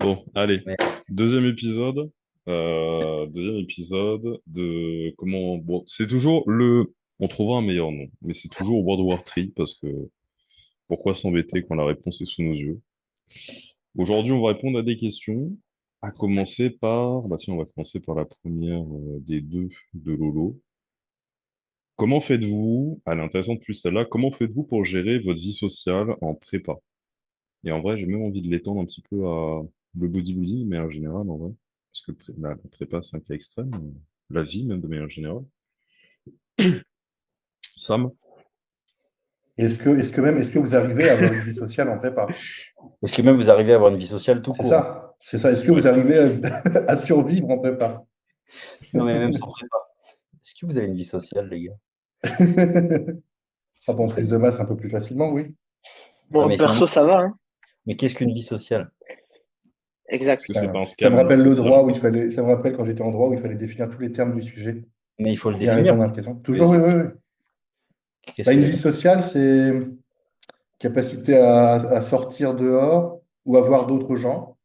Bon, allez, Mais deuxième épisode. Deuxième épisode de comment. Bon, c'est toujours le. On trouvera un meilleur nom, mais c'est toujours World War 3 parce que pourquoi s'embêter quand la réponse est sous nos yeux? Aujourd'hui, on va répondre à des questions. À commencer par. Bah, si, on va commencer par la première des deux de Lolo. Comment faites-vous, elle est intéressante plus celle-là, comment faites-vous pour gérer votre vie sociale en prépa? Et en vrai, j'ai même envie de l'étendre un petit peu à le bodybuilding, mais en général, en vrai. Parce que la prépa, c'est un cas extrême. La vie, même de manière générale. Sam? Est-ce que vous arrivez à avoir une vie sociale en prépa? est-ce que même vous arrivez à avoir une vie sociale tout C'est court? ça, c'est ça. Est-ce que Ouais. vous arrivez à survivre en prépa? Non, mais même sans prépa. Est-ce que vous avez une vie sociale, les gars? Ah Vous bon, faites prise de masse un peu plus facilement, oui. Ah, Bon, mais perso, finalement, ça va, hein. mais qu'est-ce qu'une vie sociale? Est-ce Exact. que c'est pas un Ça me scam, la vie rappelle le sociale? droit où ça me rappelle quand j'étais en droit où il fallait définir tous les termes du sujet Mais il faut le pour bien définir. répondre à la question. Oui, Toujours, oui, c'est oui, vrai. oui. Qu'est-ce Bah, que une vie sociale, c'est capacité à sortir dehors ou à voir d'autres gens.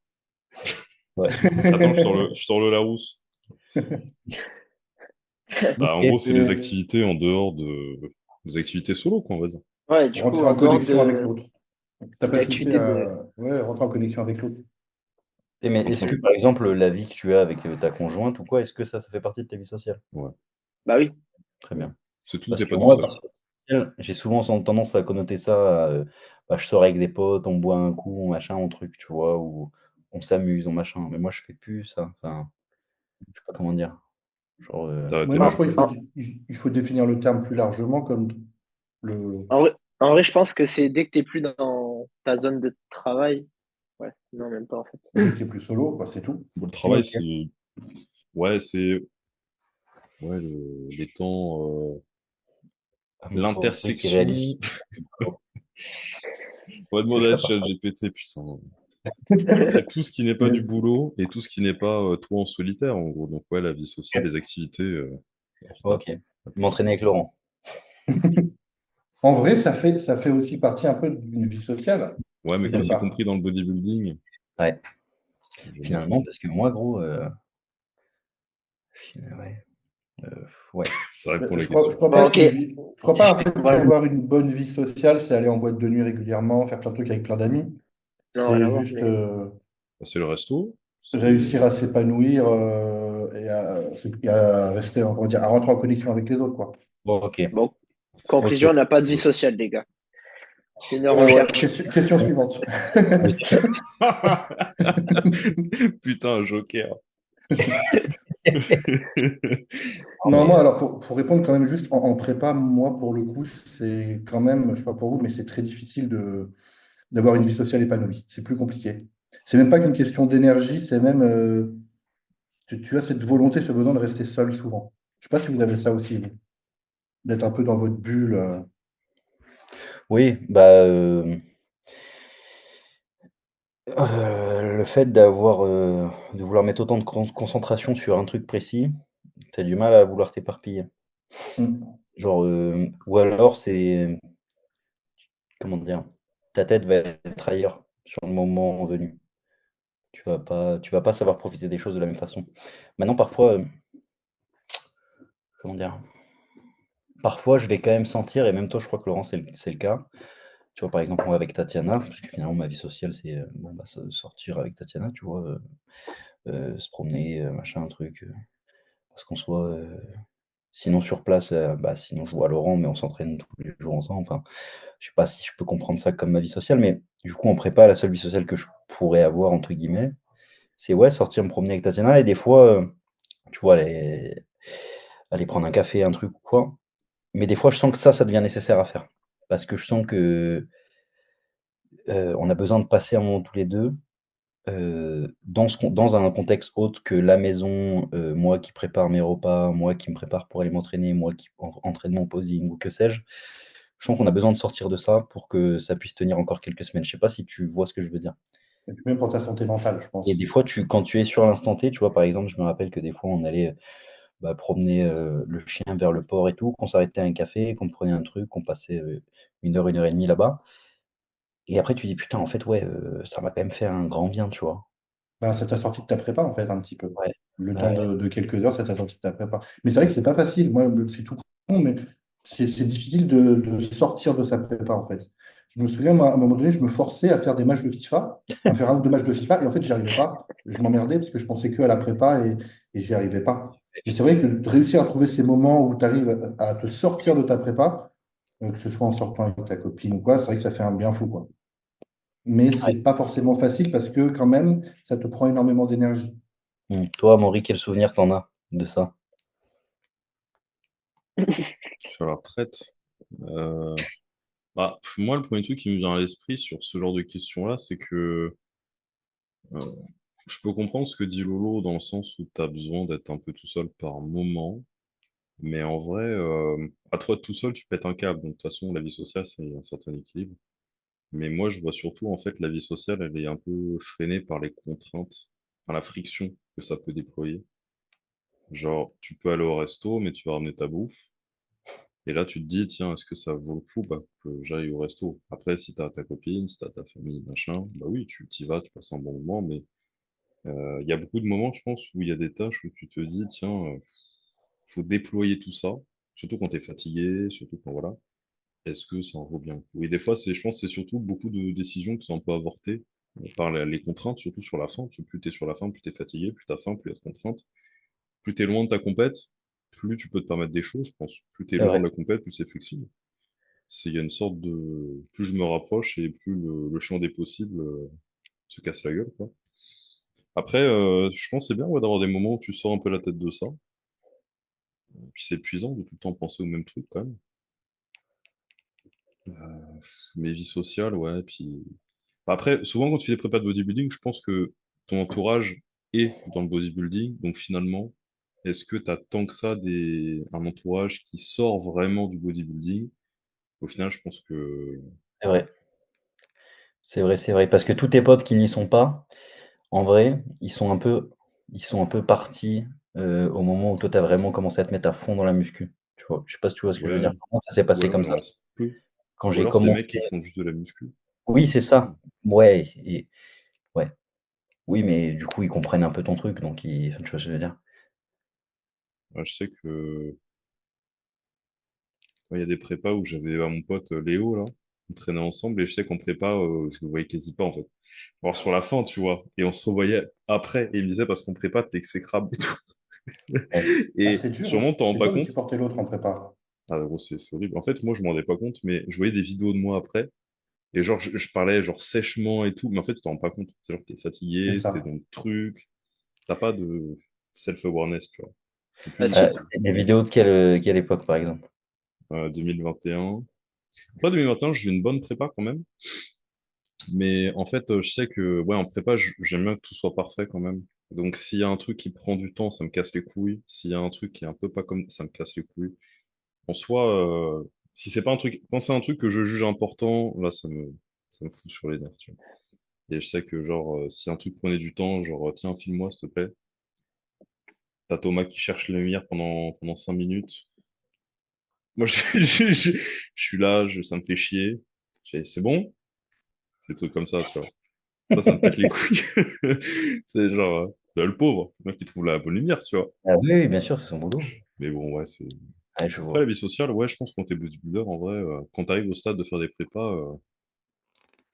Ouais. Attends, je sors le Larousse. Bah, en Ok. gros, c'est les activités en dehors de... des activités solo, quoi, on va dire. Ouais, du coup, Rentrer en en dehors connexion avec de l'autre. Capacité d'activités de. à ouais, rentrer en connexion avec l'autre. Mais est-ce Entre... que, par exemple, la vie que tu as avec ta conjointe ou quoi, est-ce que ça fait partie de ta vie sociale? Ouais. Bah oui. Très bien. C'est tout, Parce t'es que pas tout moi, seul. vie sociale, j'ai souvent tendance à connoter ça à, bah, je sors avec des potes, on boit un coup, on machin, on truc, tu vois? Ou on s'amuse, on machin. Mais moi, je fais plus ça. Enfin, je sais pas comment dire. Genre, T'as Ouais, arrêté non, la je crois qu'il drogue. faut, En, il faut définir le terme plus largement comme le en vrai, je pense que c'est dès que t'es plus dans ta zone de travail. Ouais, non, même pas en fait. dès que tu es plus solo, bah, c'est tout. Bon, le OK. travail, c'est... Ouais, c'est... Ouais, les temps... Amour pour un truc l'intersection... irréaliste. On va Que demander je à serais pas. ChatGPT, putain. C'est tout ce qui n'est pas du boulot et tout ce qui n'est pas toi en solitaire, en gros. Donc, ouais, la vie sociale, les activités hors taf, OK. la plupart M'entraîner du avec temps. Laurent. En vrai, ça fait aussi partie un peu d'une vie sociale, Ouais, mais C'est comme quelque c'est part. compris dans le bodybuilding, ouais, je vais mettre... finalement, parce que moi, gros, ouais, ouais. Ça répond à la Je question. crois pas Bon, ok. je crois Si pas je en fais fait qu'avoir une bonne vie sociale, c'est aller en boîte de nuit régulièrement, faire plein de trucs avec plein d'amis. Non, rien C'est à voir, juste mais. Bah, c'est le resto, réussir c'est... à s'épanouir et à rester, comment dire, à rentrer en connexion avec les autres, quoi. bon, OK. Bon, OK. conclusion, on n'a pas de vie sociale, les gars. Une Ouais, recherche. question suivante. Je sais pas ce que Putain, un joker. c'est, Non, mais moi, alors pour répondre quand même juste en prépa, moi, pour le coup, c'est quand même, je sais pas pour vous, mais c'est très difficile d'avoir une vie sociale épanouie. C'est plus compliqué. C'est même pas qu'une question d'énergie, c'est même, tu as cette volonté, ce besoin de rester seul souvent. Je sais pas si vous avez ça aussi, vous, d'être un peu dans votre bulle. oui, bah, le fait de vouloir mettre autant de concentration sur un truc précis, tu as du mal à vouloir t'éparpiller. Mm. Genre, ou alors c'est comment dire? Ta tête va être ailleurs sur le moment venu. Tu vas pas savoir profiter des choses de la même façon. Maintenant parfois, comment dire? Parfois je vais quand même sentir et même toi je crois que Laurent c'est le cas. Tu vois par exemple moi avec Tatiana, parce que finalement ma vie sociale c'est, bon bah, sortir avec Tatiana, tu vois? Se promener, machin, un truc, parce qu'on soit, sinon sur place, bah, sinon je vois Laurent, mais on s'entraîne tous les jours ensemble. Enfin, je sais pas si je peux comprendre ça comme ma vie sociale, mais du coup en prépa, la seule vie sociale que je pourrais avoir entre guillemets, c'est ouais, sortir me promener avec Tatiana et des fois, tu vois, aller prendre un café, un truc ou quoi. Mais des fois, je sens que ça devient nécessaire à faire. Parce que je sens que, on a besoin de passer un moment tous les 2. Dans un contexte autre que la maison, moi qui prépare mes repas, moi qui me prépare pour aller m'entraîner, moi qui entraînement, posing ou que sais-je. Je sens qu'on a besoin de sortir de ça pour que ça puisse tenir encore quelques semaines. Je sais pas si tu vois ce que je veux dire? Et puis même pour ta santé mentale, je Et des pense. fois quand tu es sur l'instant T, tu vois, par exemple, je me rappelle que des fois on allait, bah, promener, le chien vers le port et tout, qu'on s'arrêtait à un café, qu'on prenait un truc, qu'on passait, 1 heure et demie là-bas et après tu dis: «Putain en fait ouais, ça m'a quand même fait un grand bien», tu vois? Bah, ça t'a sorti de ta prépa, en fait, un petit peu. Ouais. Le temps Ouais. de quelques heures, ça t'a sorti de ta prépa. Mais c'est vrai que c'est pas facile. Moi, c'est tout con, mais c'est difficile de sortir de sa prépa, en fait. Je me souviens, moi, à un moment donné, je me forçais à faire des matchs de FIFA, à faire un ou deux matchs de FIFA, et en fait, j'y arrivais pas. Je m'emmerdais parce que je pensais que à la prépa et j'y arrivais pas. Mais c'est vrai que de réussir à trouver ces moments où tu arrives à te sortir de ta prépa, que ce soit en sortant avec ta copine ou quoi, c'est vrai que ça fait un bien fou, quoi. Mais Ouais. c'est pas forcément facile parce que quand même, ça te prend énormément d'énergie. Toi, Maury, quel souvenir t'en as de ça? Sur la retraite. Euh, moi, le premier truc qui me vient à l'esprit sur ce genre de questions-là, c'est que euh, je peux comprendre ce que dit Lolo dans le sens où tu as besoin d'être un peu tout seul par moment. Mais en vrai, à toi tout seul, tu pètes un câble. Donc, de toute façon, la vie sociale, c'est un certain équilibre. Mais moi, je vois surtout, en fait, la vie sociale, elle est un peu freinée par les contraintes, par la friction que ça peut déployer. Genre, tu peux aller au resto, mais tu vas ramener ta bouffe. Et là, tu te dis, tiens, est-ce que ça vaut le coup que j'aille au resto? Après, si t'as ta copine, si t'as ta famille, machin, bah oui, tu t'y vas, tu passes un bon moment, mais il y a beaucoup de moments, je pense, où il y a des tâches où tu te dis, tiens, faut déployer tout ça, surtout quand t'es fatigué, surtout quand voilà. Est-ce que ça en vaut bien le coup? Et des fois, je pense que c'est surtout beaucoup de décisions qui sont un peu avortées par les contraintes, surtout sur la fin. Parce que plus t'es sur la fin, plus t'es fatigué, plus t'as faim, plus il y a de contraintes. Plus t'es loin de ta compète, plus tu peux te permettre des choses, je pense. Plus t'es C'est loin vrai. de la compète, plus c'est flexible. Il y a une sorte de... Plus je me rapproche et plus le champ des possibles se casse la gueule, quoi. Après, je pense que c'est bien ouais, d'avoir des moments où tu sors un peu la tête de ça. Puis c'est épuisant de tout le temps penser au même truc, quand même. Mes vies sociales, ouais, puis... Après, souvent, quand tu fais des prépas de bodybuilding, je pense que ton entourage est dans le bodybuilding. Donc finalement, est-ce que tu as tant que ça un entourage qui sort vraiment du bodybuilding? Au final, je pense que... C'est vrai. C'est vrai, c'est vrai. Parce que tous tes potes qui n'y sont pas, en vrai, ils sont un peu partis, au moment où toi, tu as vraiment commencé à te mettre à fond dans la muscu. Tu vois? Je sais pas si tu vois ce que je veux dire? Ouais, Moi, ça s'est ou passé alors comme il ça. en reste peu. Quand Ou j'ai alors c'est des mecs commencé qui font juste de la muscu. oui, c'est C'est ça. Ouais et ouais. Oui, mais du coup, ils comprennent un peu ton truc, donc enfin, tu vois ce que je veux dire? Ouais, je sais que ouais, il y a des prépas où j'avais mon pote Léo, là, on traînait ensemble, et je sais qu'en prépa, je le voyais quasi pas, en fait. Alors sur la fin, tu vois, et on se revoyait après, et il me disait, parce qu'en prépa, t'es exécrable et tout. Ouais. Ah, Et c'est dur, sûrement, hein. t'en rends C'est pas dur de compte. supporter l'autre en prépa. Ah, gros, c'est horrible. En fait, moi, je m'en rendais pas compte, mais je voyais des vidéos de moi après, et genre, je parlais, genre, sèchement et tout, mais en fait, tu t'en rends pas compte. C'est genre, t'es C'est fatigué, t'es ça. dans le truc, t'as pas de self-awareness, tu vois. C'est plus Là-dessus, difficile. C'est des vidéos de quelle époque, par exemple? 2021. Pas 2021, j'ai une bonne prépa quand même. Mais en fait, je sais que ouais, en prépa, j'aime bien que tout soit parfait quand même. Donc s'il y a un truc qui prend du temps, ça me casse les couilles. S'il y a un truc qui est un peu pas comme ça me casse les couilles. En soi, si c'est pas un truc, quand c'est un truc que je juge important, là, ça me fout sur les nerfs, tu vois. Et je sais que genre, si un truc prenait du temps, genre, tiens, filme-moi, s'il te plaît. T'as Thomas qui cherche la lumière pendant 5 minutes. Moi, je suis là, ça me fait chier. C'est bon? C'est des trucs comme ça, tu vois. Ça me pète les couilles. C'est genre, le pauvre, le mec qui trouve la bonne lumière, tu vois. Ah oui, oui, bien sûr, c'est son boulot. Mais bon, ouais, c'est. Ouais, je Après, la vois. vie sociale, ouais, je pense que quand t'es bodybuilder, en vrai, quand t'arrives au stade de faire des prépas,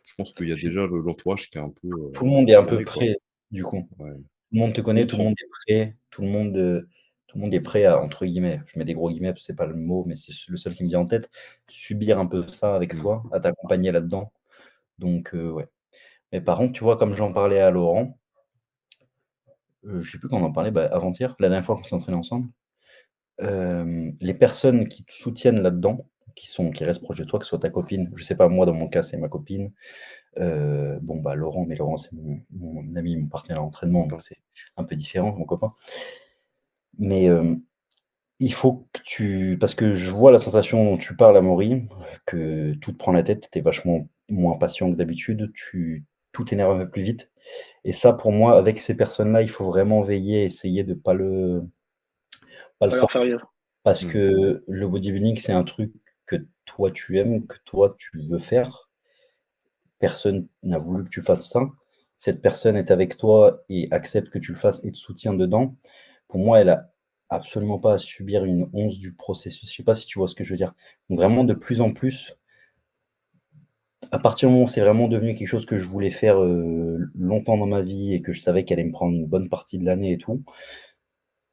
je pense qu'il y a Puis déjà l'entourage qui est un peu tout le monde est un peu fermé, quoi. prêt, du coup. Ouais. Tout le monde te connaît, tout le Contre. monde est prêt, tout le monde est prêt à, entre guillemets, je mets des gros guillemets parce que c'est pas le mot, mais c'est le seul qui me vient en tête, subir un peu ça avec Mm. toi, à t'accompagner là-dedans. Donc, ouais. Mais par contre, tu vois, comme j'en parlais à Laurent, je sais plus quand on en parlait, bah, avant-hier, la dernière fois qu'on s'est entraînés ensemble, les personnes qui te soutiennent là-dedans, qui restent proches de toi, que ce soit ta copine, je sais pas, moi, dans mon cas, c'est ma copine, bon, bah, Laurent, mais Laurent, c'est mon ami, mon partenaire à l'entraînement, donc c'est un peu différent, mon copain. Mais, il faut que parce que je vois la sensation dont tu parles, Amaury, que tout te prend la tête, tu es vachement moins patient que d'habitude, tout t'énerve un peu plus vite et ça, pour moi, avec ces personnes-là, il faut vraiment veiller, essayer de pas le pas leur faire sortir. vivre. Parce Mm. que le bodybuilding, c'est un truc que toi tu aimes, que toi tu veux faire. Personne n'a voulu que tu fasses ça. cette personne est avec toi et accepte que tu le fasses et te soutient dedans, pour moi, elle a absolument pas à subir une once du processus. Je sais pas si tu vois ce que je veux dire? Donc vraiment de plus en plus, à partir du moment où c'est vraiment devenu quelque chose que je voulais faire, longtemps dans ma vie et que je savais qu'elle allait me prendre une bonne partie de l'année et tout,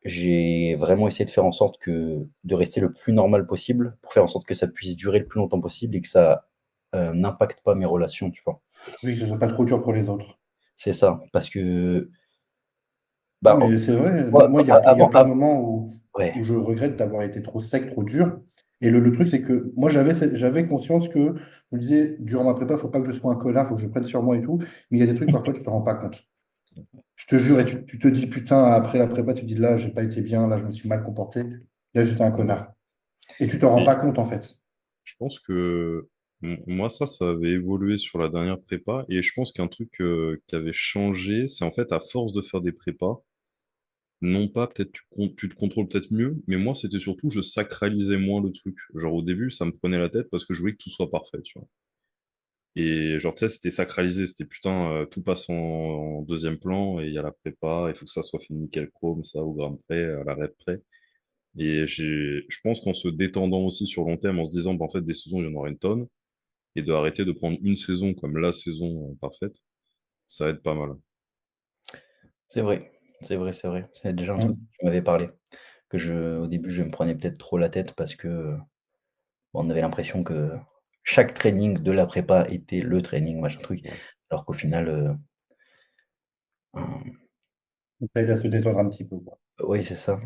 j'ai vraiment essayé de faire en sorte de rester le plus normal possible, pour faire en sorte que ça puisse durer le plus longtemps possible et que ça, n'impacte pas mes relations, tu vois? Oui, que ce soit pas trop dur pour les autres. C'est ça, parce que, Non, bah, mais c'est vrai. moi, Moi, il y a avant plein de moments où ouais, je regrette d'avoir été trop sec, trop dur. Et le truc, c'est que moi, j'avais conscience que je me disais, durant ma prépa, il faut pas que je sois un connard, faut que je prenne sur moi et tout. Mais il y a des trucs, parfois, tu te rends pas compte. Je te jure, et tu te dis, putain, après la prépa, tu te dis, là, j'ai pas été bien, là, je me suis mal comporté. Là, j'étais un Ouais. connard. Et tu te rends Et pas compte, en fait. je pense que moi, ça avait évolué sur la dernière prépa. Et je pense qu'un truc qui avait changé, c'est en fait à force de faire des prépas, non pas peut-être tu te contrôles peut-être mieux, mais moi, c'était surtout je sacralisais moins le truc. Genre au début, ça me prenait la tête parce que je voulais que tout soit parfait, tu vois. Et genre, tu sais, c'était sacralisé, c'était putain, tout passe en deuxième plan et il y a la prépa, il faut que ça soit fait nickel chrome, ça, au gramme près, à la rep près. Et je pense qu'en se détendant aussi sur long terme, en se disant, bah, en fait, des saisons, il y en aura une tonne, et de arrêter de prendre une saison comme la saison parfaite, ça aide pas mal. c'est vrai, c'est vrai, c'est vrai. C'est déjà un truc Mm. que tu m'avais parlé, au début, je me prenais peut-être trop la tête parce que, on avait l'impression que chaque training de la prépa était le training, machin truc, Ouais. alors qu'au final, hem, Donc, là, il va se détendre un petit peu, quoi. oui, c'est ça,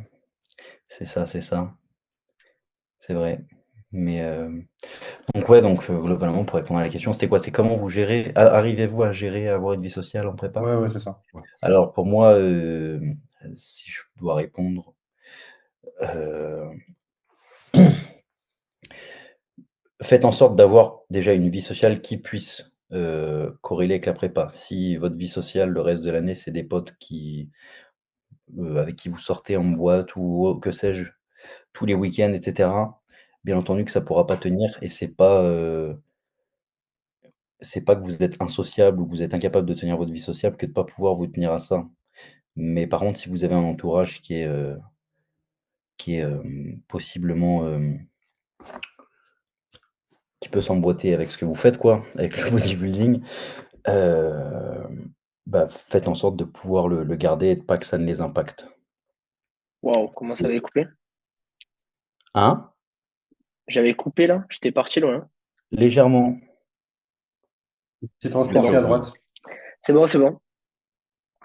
c'est ça, c'est vrai. Mais, donc ouais, donc, globalement, pour répondre à la question, c'était quoi? C'est comment vous gérez arrivez-vous à gérer, à avoir une vie sociale en prépa? Ouais, ouais, c'est ça. Ouais. Alors pour moi, si je dois répondre, heu, faites en sorte d'avoir déjà une vie sociale qui puisse, corréler avec la prépa. Si votre vie sociale, le reste de l'année, c'est des potes avec qui vous sortez en boîte ou que sais-je, tous les week-ends et cetera, bien entendu que ça pourra pas tenir et c'est pas que vous êtes insociable ou que vous êtes incapable de tenir votre vie sociable que de pas pouvoir vous tenir à ça. Mais par contre, si vous avez un entourage qui est possiblement, qui peut s'emboîter avec ce que vous faites quoi, avec le bodybuilding, bah, faites en sorte de pouvoir le garder et de pas que ça ne les impacte. Waouh, comment ça C'est avait coupé? hein? J'avais coupé là, j'étais parti loin. Légèrement. Tu es C'est transporté bon, à Perturbé. droite. c'est bon, c'est bon.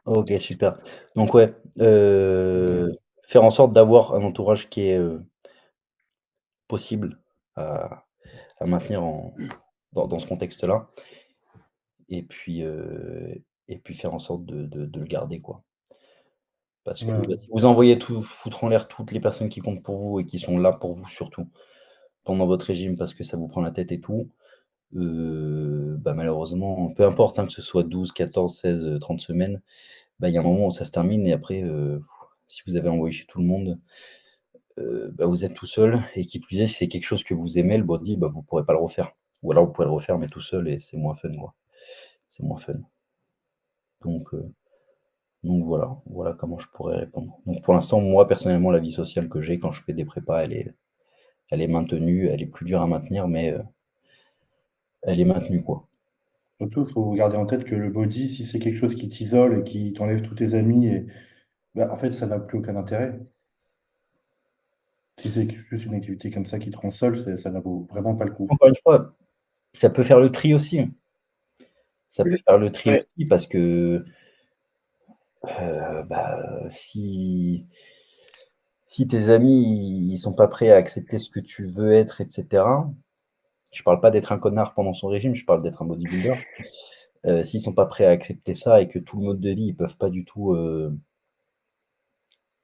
OK, super. Donc ouais, Ok. faire en sorte d'avoir un entourage qui est, possible à maintenir dans ce contexte-là et puis faire en sorte de le garder, quoi. Parce que, Ouais, bah, ouais. si vous envoyez tout foutre en l'air toutes les personnes qui comptent pour vous et qui sont là pour vous surtout, pendant votre régime parce que ça vous prend la tête et tout, bah, malheureusement, peu importe, hein, que ce soit 12, 14, 16, 30 semaines, bah, il y a un moment où ça se termine et après, si vous avez envoyé chez tout le monde, bah, vous êtes tout seul et qui plus est, si c'est quelque chose que vous aimez, le body, bah, vous pourrez pas le refaire. Ou alors vous pouvez le refaire mais tout seul et c'est moins fun, quoi. C'est moins fun. Donc heu, donc voilà comment je pourrais répondre. Donc pour l'instant, moi personnellement, la vie sociale que j'ai quand je fais des prépas, elle est maintenue, elle est plus dure à maintenir mais elle est maintenue, quoi. Surtout, il faut garder en tête que le body, si c'est quelque chose qui t'isole et qui t'enlève tous tes amis, bah, en fait, ça n'a plus aucun intérêt. Si c'est juste une activité comme ça qui te rend seul, ça n'a vaut vraiment pas le coup. Encore une fois, ça peut faire le tri aussi. Ça peut faire le tri Ouais, aussi parce que, bah, si tes amis, ils sont pas prêts à accepter ce que tu veux être et cetera, je parle pas d'être un connard pendant son régime, je parle d'être un bodybuilder. S'ils sont pas prêts à accepter ça et que tout le mode de vie, ils peuvent pas du tout,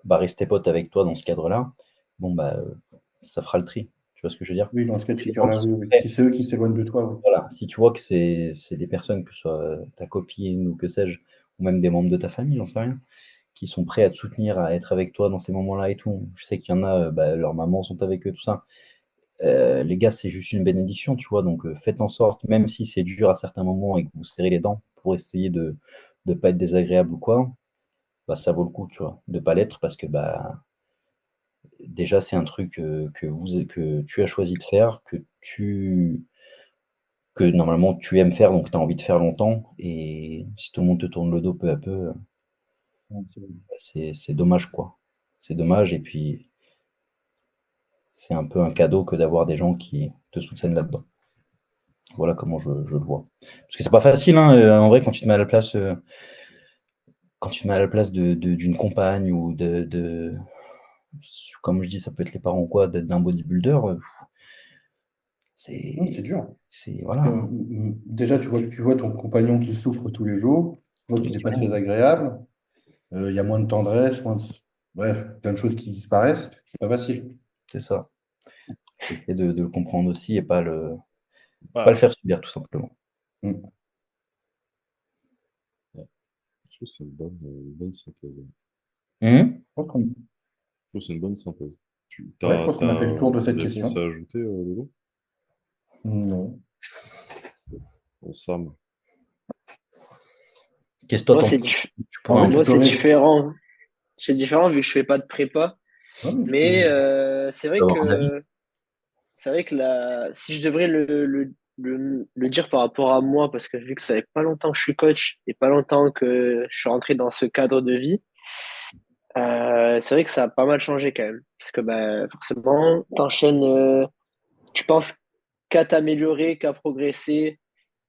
bah, rester potes avec toi dans ce cadre-là, bon, bah, ça fera le tri. Tu vois ce que je veux dire? Oui, dans ce cas de C'est des gens figure-là, qui oui, sont oui. prêts Si c'est eux qui s'éloignent de toi, oui. voilà, si tu vois que c'est des personnes, que ce soit, ta copine ou que sais-je, ou même des membres de ta famille, j'en sais rien, qui sont prêts à te soutenir, à être avec toi dans ces moments-là et tout. Je sais qu'il y en a, bah, leurs mamans sont avec eux, tout ça. Les gars, c'est juste une bénédiction, tu vois? Donc, faites en sorte, même si c'est dur à certains moments et que vous serrez les dents pour essayer de pas être désagréable ou quoi, bah, ça vaut le coup, tu vois, de pas l'être parce que bah, déjà, c'est un truc que tu as choisi de faire, que normalement tu aimes faire, donc tu as envie de faire longtemps. Et si tout le monde te tourne le dos peu à peu, c'est dommage, quoi. C'est dommage. Et puis, c'est un peu un cadeau que d'avoir des gens qui te soutiennent là-dedans. Voilà comment je le vois. Parce que c'est pas facile, hein, en vrai, quand tu te mets à la place, d'une compagne ou comme je dis, ça peut être les parents ou quoi, d'un bodybuilder, Non, c'est c'est, dur. voilà, hein, Déjà, tu vois ton compagnon qui souffre tous les jours, tu vois tous qu'il les n'est pas semaines. très agréable, il y a moins de tendresse, bref, plein de choses qui disparaissent, c'est pas facile. C'est ça. Et de le comprendre aussi et pas le Bah, faire subir, tout simplement. Mm. ouais, je trouve que c'est une bonne synthèse. Mhm. Je pense qu'on Je trouve que c'est une bonne synthèse. ouais, je pense qu'on a fait le tour de cette Des réponses à question. ajouter, Lolo? Non. Bon, Sam. Qu'est-ce que toi, Moi, c'est tu En pourrais vrai, en... tu moi, peux. c'est différent. C'est différent vu que je fais pas de prépa. Ouais, mais tu Mais peux. avoir un avis? c'est vrai que si je devrais le dire par rapport à moi, parce que vu que ça fait pas longtemps que je suis coach et pas longtemps que je suis rentré dans ce cadre de vie, c'est vrai que ça a pas mal changé quand même. Parce que ben, forcément, t'enchaînes, tu penses qu'à t'améliorer, qu'à progresser.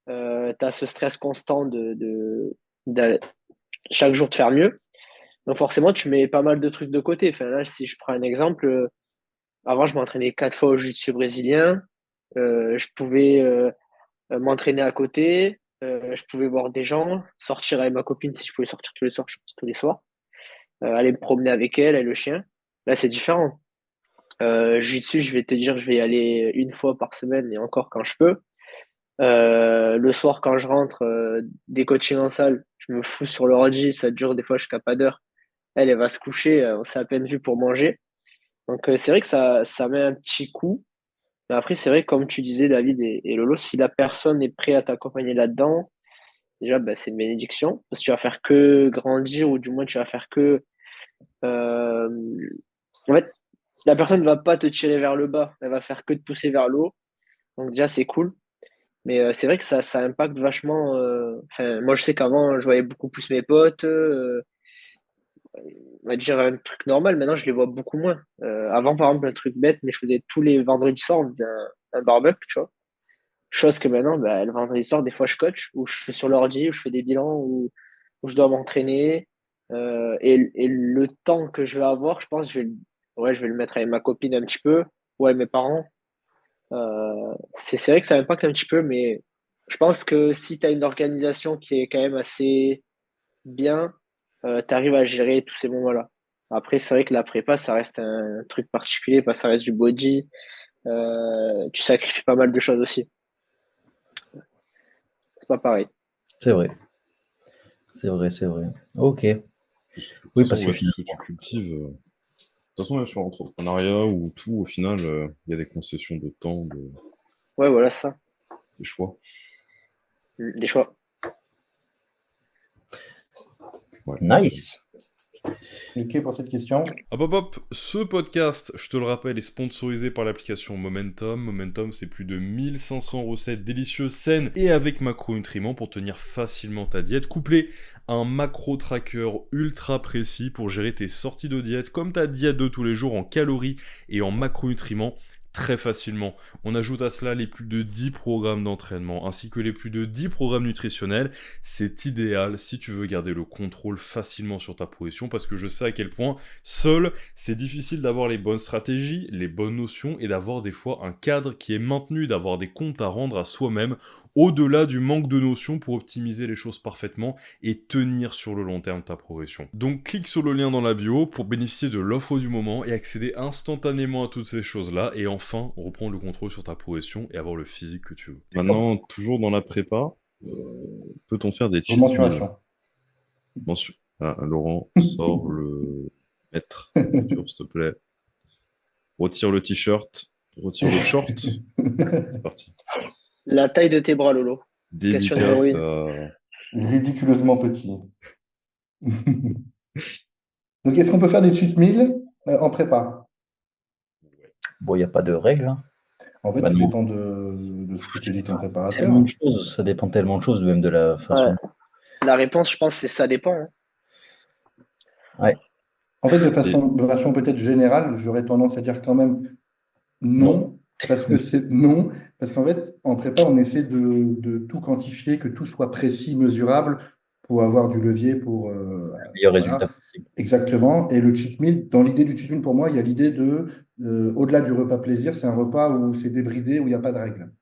Tu as ce stress constant de chaque jour de faire mieux. Donc forcément, tu mets pas mal de trucs de côté. Enfin, là, si je prends un exemple, avant, je m'entraînais 4 fois au jiu-jitsu brésilien. Je pouvais m'entraîner à côté. Je pouvais voir des gens, sortir avec ma copine si je pouvais sortir tous les soirs, je sortais tous les soirs. Aller me promener avec elle et le chien. Là, c'est différent. Jiu-jitsu, je vais te dire, je vais y aller une fois par semaine et encore quand je peux. Le soir, quand je rentre des coachings en salle, je me fous sur l'ordi, ça dure des fois jusqu'à pas d'heure. Elle va se coucher, on s'est à peine vu pour manger. Donc, c'est vrai que ça met un petit coup. Mais après, c'est vrai, comme tu disais, David et Lolo, si la personne est prête à t'accompagner là-dedans, déjà, bah, c'est une bénédiction. Parce que tu vas faire que grandir, ou du moins, tu vas faire que. euh, En fait, la personne ne va pas te tirer vers le bas, elle va faire que te pousser vers le haut. Donc, déjà, c'est cool. Mais c'est vrai que ça impacte vachement. Enfin, moi, je sais qu'avant, je voyais beaucoup plus mes potes. On va dire un truc normal, maintenant, je les vois beaucoup moins. Avant, par exemple, un truc bête, mais je faisais tous les vendredis soirs, on faisait un barbecue, tu vois. Chose que maintenant, bah, le vendredi soir, des fois, je coach, ou je suis sur l'ordi, ou je fais des bilans, ou je dois m'entraîner. Et le temps que je vais avoir, je pense, ouais, je vais le mettre avec ma copine un petit peu, ou avec mes parents. C'est vrai que ça impacte un petit peu, mais je pense que si tu as une organisation qui est quand même assez bien, tu arrives à gérer tous ces moments-là. Après, c'est vrai que la prépa, ça reste un truc particulier parce que ça reste du body. Tu sacrifies pas mal de choses aussi. C'est pas pareil. C'est vrai, c'est vrai, c'est vrai. Ok. De toute Oui, façon, parce que ouais, tout ce finalement, que tu cultives. De toute façon, même sur l'entrepreneuriat ou tout, au final, il y a des concessions de temps, Ouais, voilà ça. des choix. Des choix. Ouais. nice. Ok pour cette question. Hop hop hop, ce podcast, je te le rappelle, est sponsorisé par l'application Momentum. Momentum, c'est plus de 1500 recettes délicieuses, saines et avec macronutriments pour tenir facilement ta diète, couplé à un macro-tracker ultra précis pour gérer tes sorties de diète comme ta diète de tous les jours en calories et en macronutriments très facilement. On ajoute à cela les plus de 10 programmes d'entraînement ainsi que les plus de 10 programmes nutritionnels. C'est idéal si tu veux garder le contrôle facilement sur ta progression parce que je sais à quel point seul, c'est difficile d'avoir les bonnes stratégies, les bonnes notions et d'avoir des fois un cadre qui est maintenu, d'avoir des comptes à rendre à soi-même au-delà du manque de notions pour optimiser les choses parfaitement et tenir sur le long terme ta progression. Donc clique sur le lien dans la bio pour bénéficier de l'offre du moment et accéder instantanément à toutes ces choses-là et enfin reprendre le contrôle sur ta progression et avoir le physique que tu veux. Maintenant, toujours dans la prépa, peut-on faire des Vos cheat meals? mensurations. Mention. Ah, Laurent, sors le maître, s'il te plaît. Retire le t-shirt, retire le short. C'est parti. La taille de tes bras, Lolo. Question numéro Dédicace une. à ridiculeusement petit. Donc, est-ce qu'on peut faire des cheat meals en prépa? Bon, il n'y a pas de règle, hein. En fait, Bah tout non, dépend de ce que te dit ton tellement de préparateur. choses, ça dépend tellement de choses, même de la Ouais. façon. La réponse, je pense, c'est ça dépend, hein. Ouais, En fait, Et de façon peut-être générale, j'aurais tendance à dire quand même non. non, parce que c'est non, parce qu'en fait, en prépa, on essaie de tout quantifier, que tout soit précis, mesurable, pour avoir du levier pour Meilleur résultat voilà, possible. exactement. Et le cheat meal, dans l'idée du cheat meal, pour moi, il y a l'idée de au-delà du repas plaisir, c'est un repas où c'est débridé, où il n'y a pas de règles.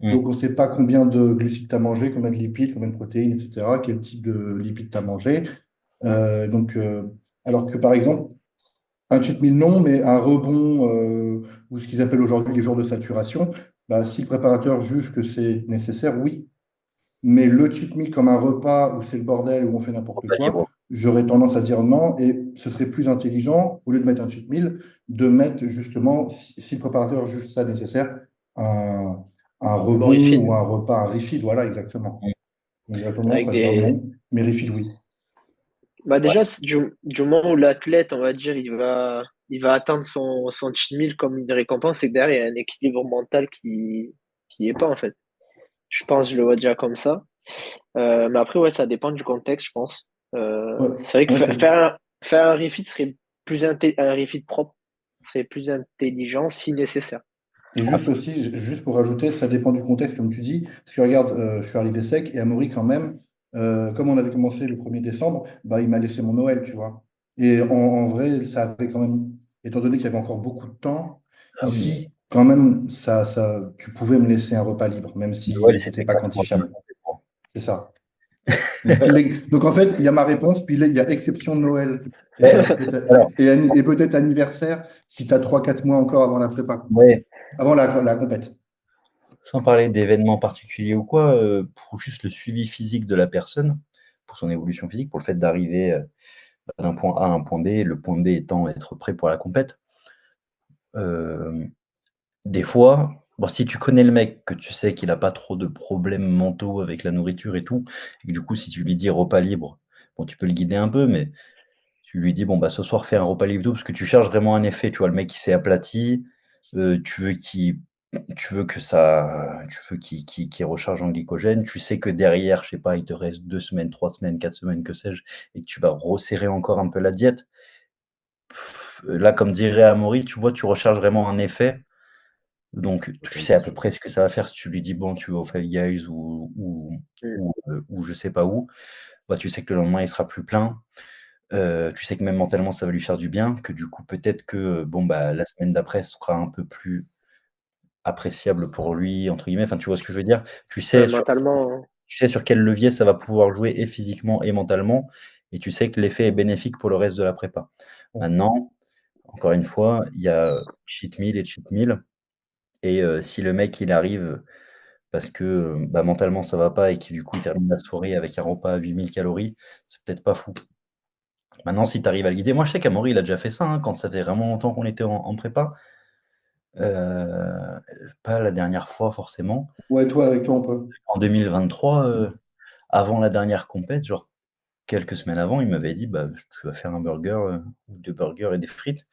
Donc, on ne sait pas combien de glucides tu as mangé, combien de lipides, combien de protéines, etc., quel type de lipides tu as mangé. Donc, alors que par exemple, un cheat meal non, mais un rebond ou ce qu'ils appellent aujourd'hui les jours de saturation, bah, si le préparateur juge que c'est nécessaire, oui. Mais le cheat meal comme un repas où c'est le bordel, où on fait n'importe Repas libre. quoi, j'aurais tendance à dire non. Et ce serait plus intelligent, au lieu de mettre un cheat meal, de mettre justement, si le préparateur juge ça nécessaire, un, un Bon, rebond refeed, ou un repas, un refeed, voilà, exactement. Donc, j'aurais tendance avec à dire des. non, mais refeed, oui. Bah Ouais. déjà, du moment où l'athlète, on va dire, il va atteindre son cheat meal comme une récompense, c'est que derrière, il y a un équilibre mental qui est pas, en fait. Je pense, je le vois déjà comme ça. Mais après, ouais, ça dépend du contexte, je pense. Ouais, C'est vrai que ouais, faire un refit serait un refit propre serait plus intelligent si nécessaire. et juste aussi, juste pour rajouter, ça dépend du contexte, comme tu dis. Parce que regarde, je suis arrivé sec et Amaury, quand même, comme on avait commencé le 1er décembre, bah, il m'a laissé mon Noël, tu vois. Et en vrai, ça avait quand même, étant donné qu'il y avait encore beaucoup de temps, Ah oui, mais ici, quand même, tu pouvais me laisser un repas libre, même si Noël, c'était c'était pas 4 mois dans quantifiable. le mois. C'est ça. Donc en fait, il y a ma réponse, puis il y a exception de Noël Alors, et peut-être anniversaire si tu as 3-4 mois encore avant la prépa, ouais, avant la compète. sans parler d'événements particuliers ou quoi, pour juste le suivi physique de la personne, pour son évolution physique, pour le fait d'arriver d'un point A à un point B, le point B étant être prêt pour la compète. Des fois, bon, si tu connais le mec, que tu sais qu'il n'a pas trop de problèmes mentaux avec la nourriture et tout, et que du coup, si tu lui dis repas libre, bon, tu peux le guider un peu, mais tu lui dis, bon, bah, ce soir, fais un repas libre, tout, parce que tu cherches vraiment un effet. Tu vois, le mec, il s'est aplati, tu veux qu'il recharge en glycogène. Tu sais que derrière, je sais pas, il te reste 2 semaines, 3 semaines, 4 semaines, que sais-je, et que tu vas resserrer encore un peu la diète. Là, comme dirait Amaury, tu vois, tu recharges vraiment un effet. Donc, tu sais à peu près ce que ça va faire si tu lui dis: «Bon, tu vas au Five Guys Mm. ou je sais pas où», bah, tu sais que le lendemain, il sera plus plein. Tu sais que même mentalement, ça va lui faire du bien, que du coup, peut-être que, bon, bah, la semaine d'après sera un peu plus «appréciable» pour lui, entre guillemets. Enfin, tu vois ce que je veux dire? Mentalement, Tu sais sur quel levier ça va pouvoir jouer et physiquement et mentalement, et tu sais que l'effet est bénéfique pour le reste de la prépa. Maintenant, encore une fois, il y a cheat meal et cheat meal, et si le mec, il arrive parce que, bah, mentalement ça va pas et que du coup il termine la soirée avec un repas à 8000 calories, c'est peut-être pas fou. Maintenant si tu arrives à le guider, moi je sais qu'Amaury il a déjà fait ça, hein, quand ça fait vraiment longtemps qu'on était en prépa, pas la dernière fois forcément. Ouais, toi, avec toi, on peut. En 2023, avant la dernière compète, genre quelques semaines avant, il m'avait dit: «Bah, tu vas faire un burger, ou 2 burgers et des frites»,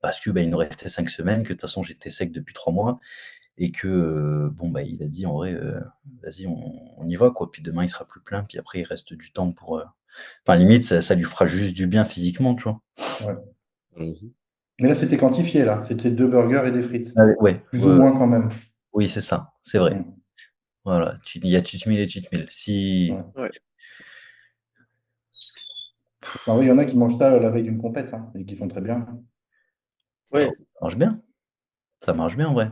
parce que, bah, il nous restait 5 semaines, que de toute façon j'étais sec depuis 3 mois, et que, bon, bah, il a dit: «En vrai, vas-y, on y va, quoi, puis demain il sera plus plein, puis après il reste du temps pour, enfin limite ça lui fera juste du bien physiquement», tu vois? Ouais. allons-y. Mais là, c'était quantifié, là. C'était 2 burgers et des frites. Ouais, ouais, Plus ou ouais, moins quand même. oui, c'est ça, c'est vrai. Mm. Voilà, il y a cheat meal et cheat meal. Si Ouais. ouais. En vrai, il y en a qui mangent ça la veille d'une compète, hein, et qui sont très bien. alors, Ouais. ça marche bien en vrai.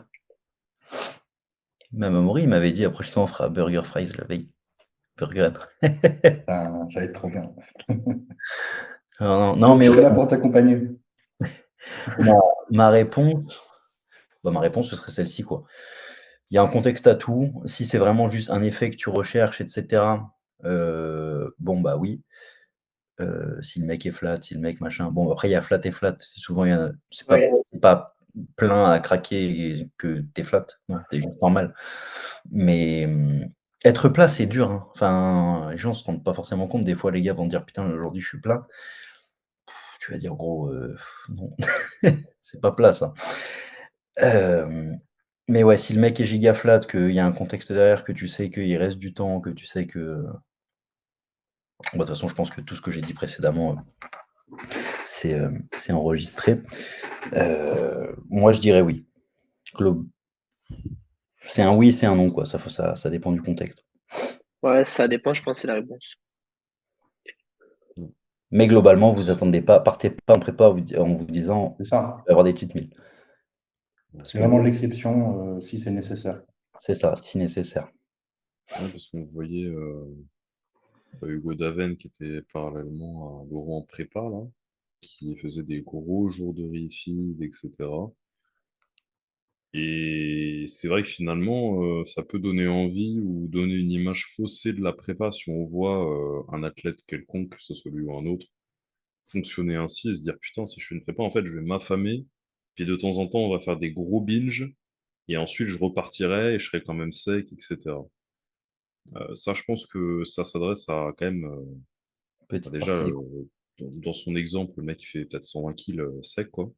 Même Amaury, il m'avait dit: «Après chez toi, on fera burger fries la veille». Burger. Ça va être trop bien. Non, non, non, Donc, mais je ouais, serai là pour t'accompagner. ma ma réponse ma réponse ce serait celle-ci, quoi. Il y a un contexte à tout. Si c'est vraiment juste un effet que tu recherches et cetera, bon, bah, oui. Si le mec est flat, si le mec machin, bon, après il y a flat et flat. Souvent il y a Ouais. c'est pas plein à craquer et que tu es flat. Non, tu es juste normal. Mais, Être plat, c'est dur, hein. Enfin, les gens se rendent pas forcément compte. Des fois, les gars vont dire: «Putain, aujourd'hui, je suis plat». Tu vas dire: «Gros, non, c'est pas plat ça». Hem, mais ouais, si le mec est giga flat, qu'il y a un contexte derrière, que tu sais qu'il reste du temps, que tu sais que bah, de toute façon, je pense que tout ce que j'ai dit précédemment, c'est enregistré. Moi, je dirais oui. Glo C'est un oui, c'est un non, quoi. Ça dépend du contexte. Ouais, ça dépend, je pense, c'est la réponse. Mm. Mais globalement, vous attendez pas partez pas en prépa en vous disant: C'est «Il ça. va y avoir des cheat meals». Parce C'est que vraiment l'exception si c'est nécessaire. c'est ça, si nécessaire. Ouais, parce qu'on voyait Hugo Daven qui était parallèlement à Laurent en prépa, là, qui faisait des gros jours de refeed, etc. Et c'est vrai que finalement, ça peut donner envie ou donner une image faussée de la prépa si on voit un athlète quelconque, que ce soit lui ou un autre, fonctionner ainsi et se dire putain, si je fais une prépa, en fait, je vais m'affamer, puis de temps en temps, on va faire des gros binges, et ensuite je repartirai et je serai quand même sec, etc. Ça, je pense que ça s'adresse à quand même, Petite déjà, partie. dans son exemple, le mec il fait peut-être 120 kills sec, quoi.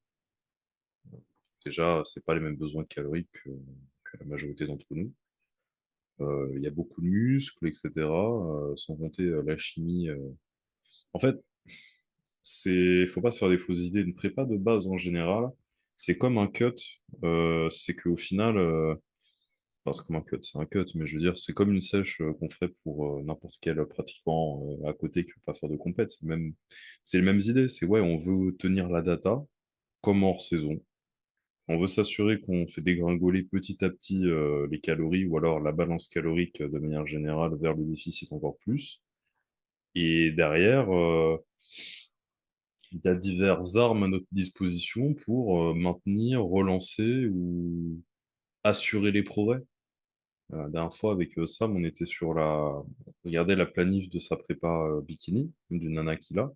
Déjà, c'est pas les mêmes besoins caloriques que la majorité d'entre nous. Il y a beaucoup de muscles, etc. Sans compter la chimie. En fait, faut pas se faire des fausses idées. Une prépa de base en général, c'est comme un cut. C'est qu'au final, enfin, c'est comme un cut, c'est un cut, mais je veux dire, c'est comme une sèche qu'on ferait pour n'importe quel pratiquant à côté qui veut pas faire de compète. C'est les mêmes idées. C'est ouais, on veut tenir la data comme hors saison. On veut s'assurer qu'on fait dégringoler petit à petit les calories ou alors la balance calorique de manière générale vers le déficit encore plus. Et derrière, il y a diverses armes à notre disposition pour maintenir, relancer ou assurer les progrès. La dernière fois avec Sam, on était sur regardez la planif de sa prépa bikini, d'une nana qu'il a,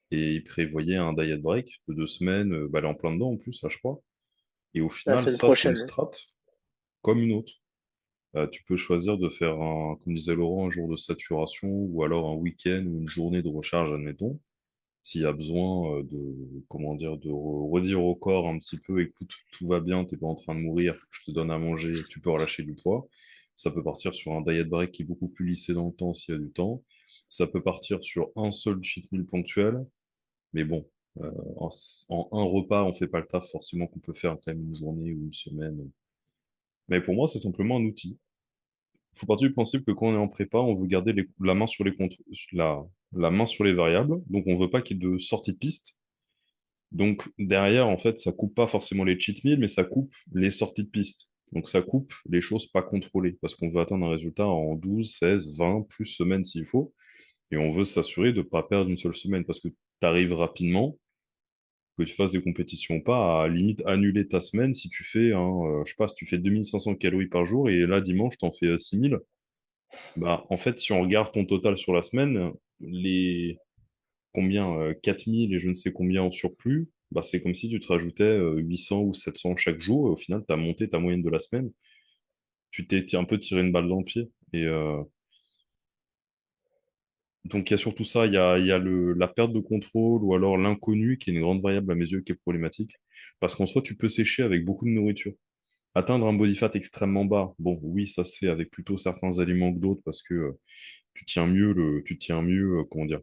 et il prévoyait un diet break de 2 semaines, bah, elle est en plein dedans en plus, là je crois. Et au La final, semaine ça, c'est une prochaine. strat comme une autre. Tu peux choisir de faire comme disait Laurent, un jour de saturation ou alors un week-end ou une journée de recharge, admettons. S'il y a besoin comment dire, de redire au corps un petit peu, écoute, tout va bien, t'es pas en train de mourir, je te donne à manger, tu peux relâcher du poids. Ça peut partir sur un diet break qui est beaucoup plus lissé dans le temps s'il y a du temps. Ça peut partir sur un seul cheat meal ponctuel, mais bon, en, en un repas, on fait pas le taf forcément qu'on peut faire quand même une journée ou une semaine. Mais pour moi, c'est simplement un outil. Il faut partir du principe que quand on est en prépa, on veut garder la main sur la main sur les variables, donc on veut pas qu'il y ait de sortie de piste. Donc derrière, en fait, ça coupe pas forcément les cheat meals, mais ça coupe les sorties de piste. Donc ça coupe les choses pas contrôlées, parce qu'on veut atteindre un résultat en 12, 16, 20, plus semaines s'il faut, et on veut s'assurer de ne pas perdre une seule semaine, parce que tu arrives rapidement, que tu fasses des compétitions ou pas, à limite annuler ta semaine si tu fais, je sais pas, si tu fais 2500 calories par jour, et là, dimanche, t'en fais 6000. Bah, en fait, si on regarde ton total sur la semaine, les combien 4000 et je ne sais combien en surplus, bah, c'est comme si tu te rajoutais 800 ou 700 chaque jour, et au final, tu as monté ta moyenne de la semaine. Tu t'es un peu tiré une balle dans le pied. Et donc, il y a surtout ça, il y a la perte de contrôle ou alors l'inconnu qui est une grande variable à mes yeux qui est problématique. Parce qu'en soi, tu peux sécher avec beaucoup de nourriture. Atteindre un body fat extrêmement bas, bon, oui, ça se fait avec plutôt certains aliments que d'autres parce que tu tiens mieux, comment dire,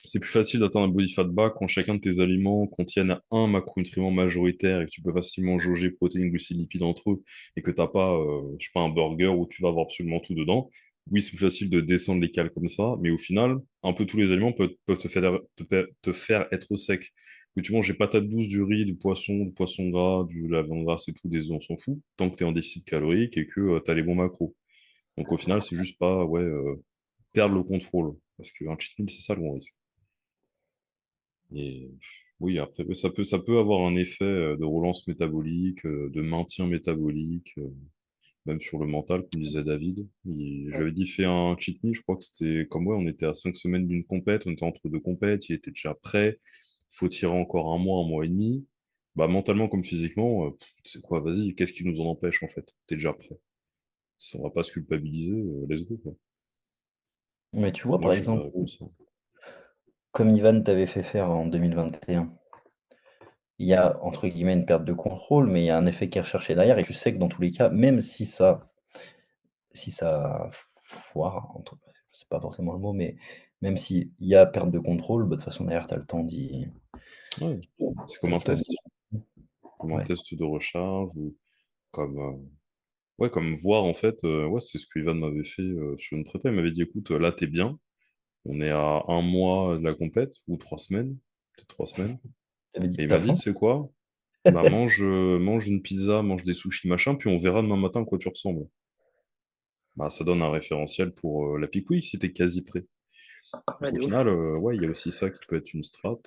c'est plus facile d'atteindre un body fat bas quand chacun de tes aliments contiennent un macronutriment majoritaire et que tu peux facilement jauger protéines, glucides, lipides entre eux et que t'as pas, je sais pas, un burger où tu vas avoir absolument tout dedans. Oui, c'est plus facile de descendre les cales comme ça, mais au final, un peu tous les aliments peuvent te faire être sec. Que tu manges des patates douces, du riz, du poisson gras, de la viande grasse et tout, des œufs, on s'en fout, tant que tu es en déficit calorique et que tu as les bons macros. Donc au final, c'est juste pas ouais, perdre le contrôle. Parce qu'un cheat meal, c'est ça le gros risque. Et oui, après, ça peut avoir un effet de relance métabolique, de maintien métabolique, même sur le mental, comme disait David. Ouais. J'avais dit, fait un cheat meal, je crois que c'était comme ouais, on était à 5 semaines d'une compète, on était entre deux compètes, il était déjà prêt, faut tirer encore un mois et demi. Bah, mentalement comme physiquement, tu sais quoi, vas-y, qu'est-ce qui nous en empêche en fait? T'es déjà prêt. ça va pas se culpabiliser, let's go, quoi. Mais tu vois, Moi, par je exemple, verrais comme ça. comme Ivan t'avait fait faire en 2021, il y a entre guillemets une perte de contrôle, mais il y a un effet qui est recherché derrière et tu sais que dans tous les cas, même si ça foire, entre c'est pas forcément le mot, mais même s'il y a perte de contrôle, bah, de toute façon derrière tu as le temps Ouais, c'est tu comme un le temps test, comme un ouais. test de recharge ou comme, ouais, comme voir en fait, ouais, c'est ce que Ivan m'avait fait sur une prépa. Il m'avait dit, écoute, là, t'es bien. On est à un mois de la compète, ou 3 semaines, peut-être 3 semaines. Tu avais dit Et que il tu m'a as dit, faim? tu sais quoi? Bah, mange une pizza, mange des sushis, machin, puis on verra demain matin à quoi tu ressembles. Bah, ça donne un référentiel pour la pique-oui si t'es quasi prêt. Ouais, Donc au de ouf. final, ouais, il y a aussi ça qui peut être une strat.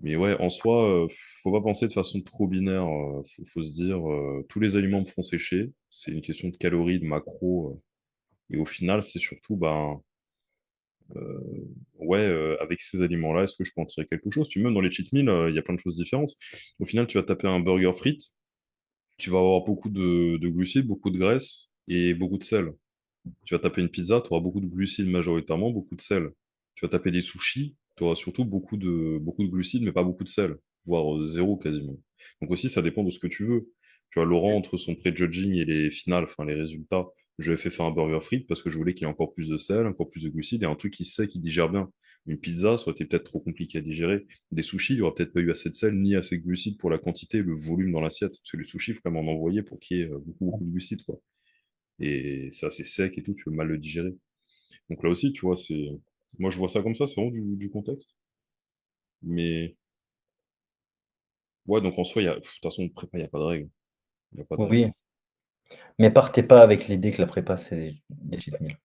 Mais ouais, en soi, faut pas penser de façon trop binaire. Faut se dire, tous les aliments me feront sécher. C'est une question de calories, de macros. Et au final, c'est surtout, ben, ouais, avec ces aliments-là, est-ce que je peux en tirer quelque chose? Puis même dans les cheat meals, il y a plein de choses différentes. Au final, tu vas taper un burger frites, tu vas avoir beaucoup de glucides, beaucoup de graisse et beaucoup de sel. Tu vas taper une pizza, tu auras beaucoup de glucides majoritairement, beaucoup de sel. Tu vas taper des sushis, tu auras surtout beaucoup de glucides, mais pas beaucoup de sel, voire zéro quasiment. Donc aussi, ça dépend de ce que tu veux. Tu vois, Laurent, entre son pré-judging et les finales, enfin les résultats, je lui ai fait faire un burger frites parce que je voulais qu'il y ait encore plus de sel, encore plus de glucides et un truc qui sait, qui digère bien. Une pizza, ça aurait été peut-être trop compliqué à digérer. Des sushis, il n'y aura peut-être pas eu assez de sel ni assez de glucides pour la quantité et le volume dans l'assiette. Parce que les sushis, il faut quand même en envoyer pour qu'il y ait beaucoup de glucides, quoi. Et c'est assez sec et tout, tu peux mal le digérer. Donc là aussi, tu vois, c'est. Moi, je vois ça comme ça, c'est vraiment du contexte. Mais ouais, donc en soi, de toute façon, prépa, il n'y a pas de règle. Il n'y a pas de règle. Oui, mais partez pas avec l'idée que la prépa c'est des cheat meals.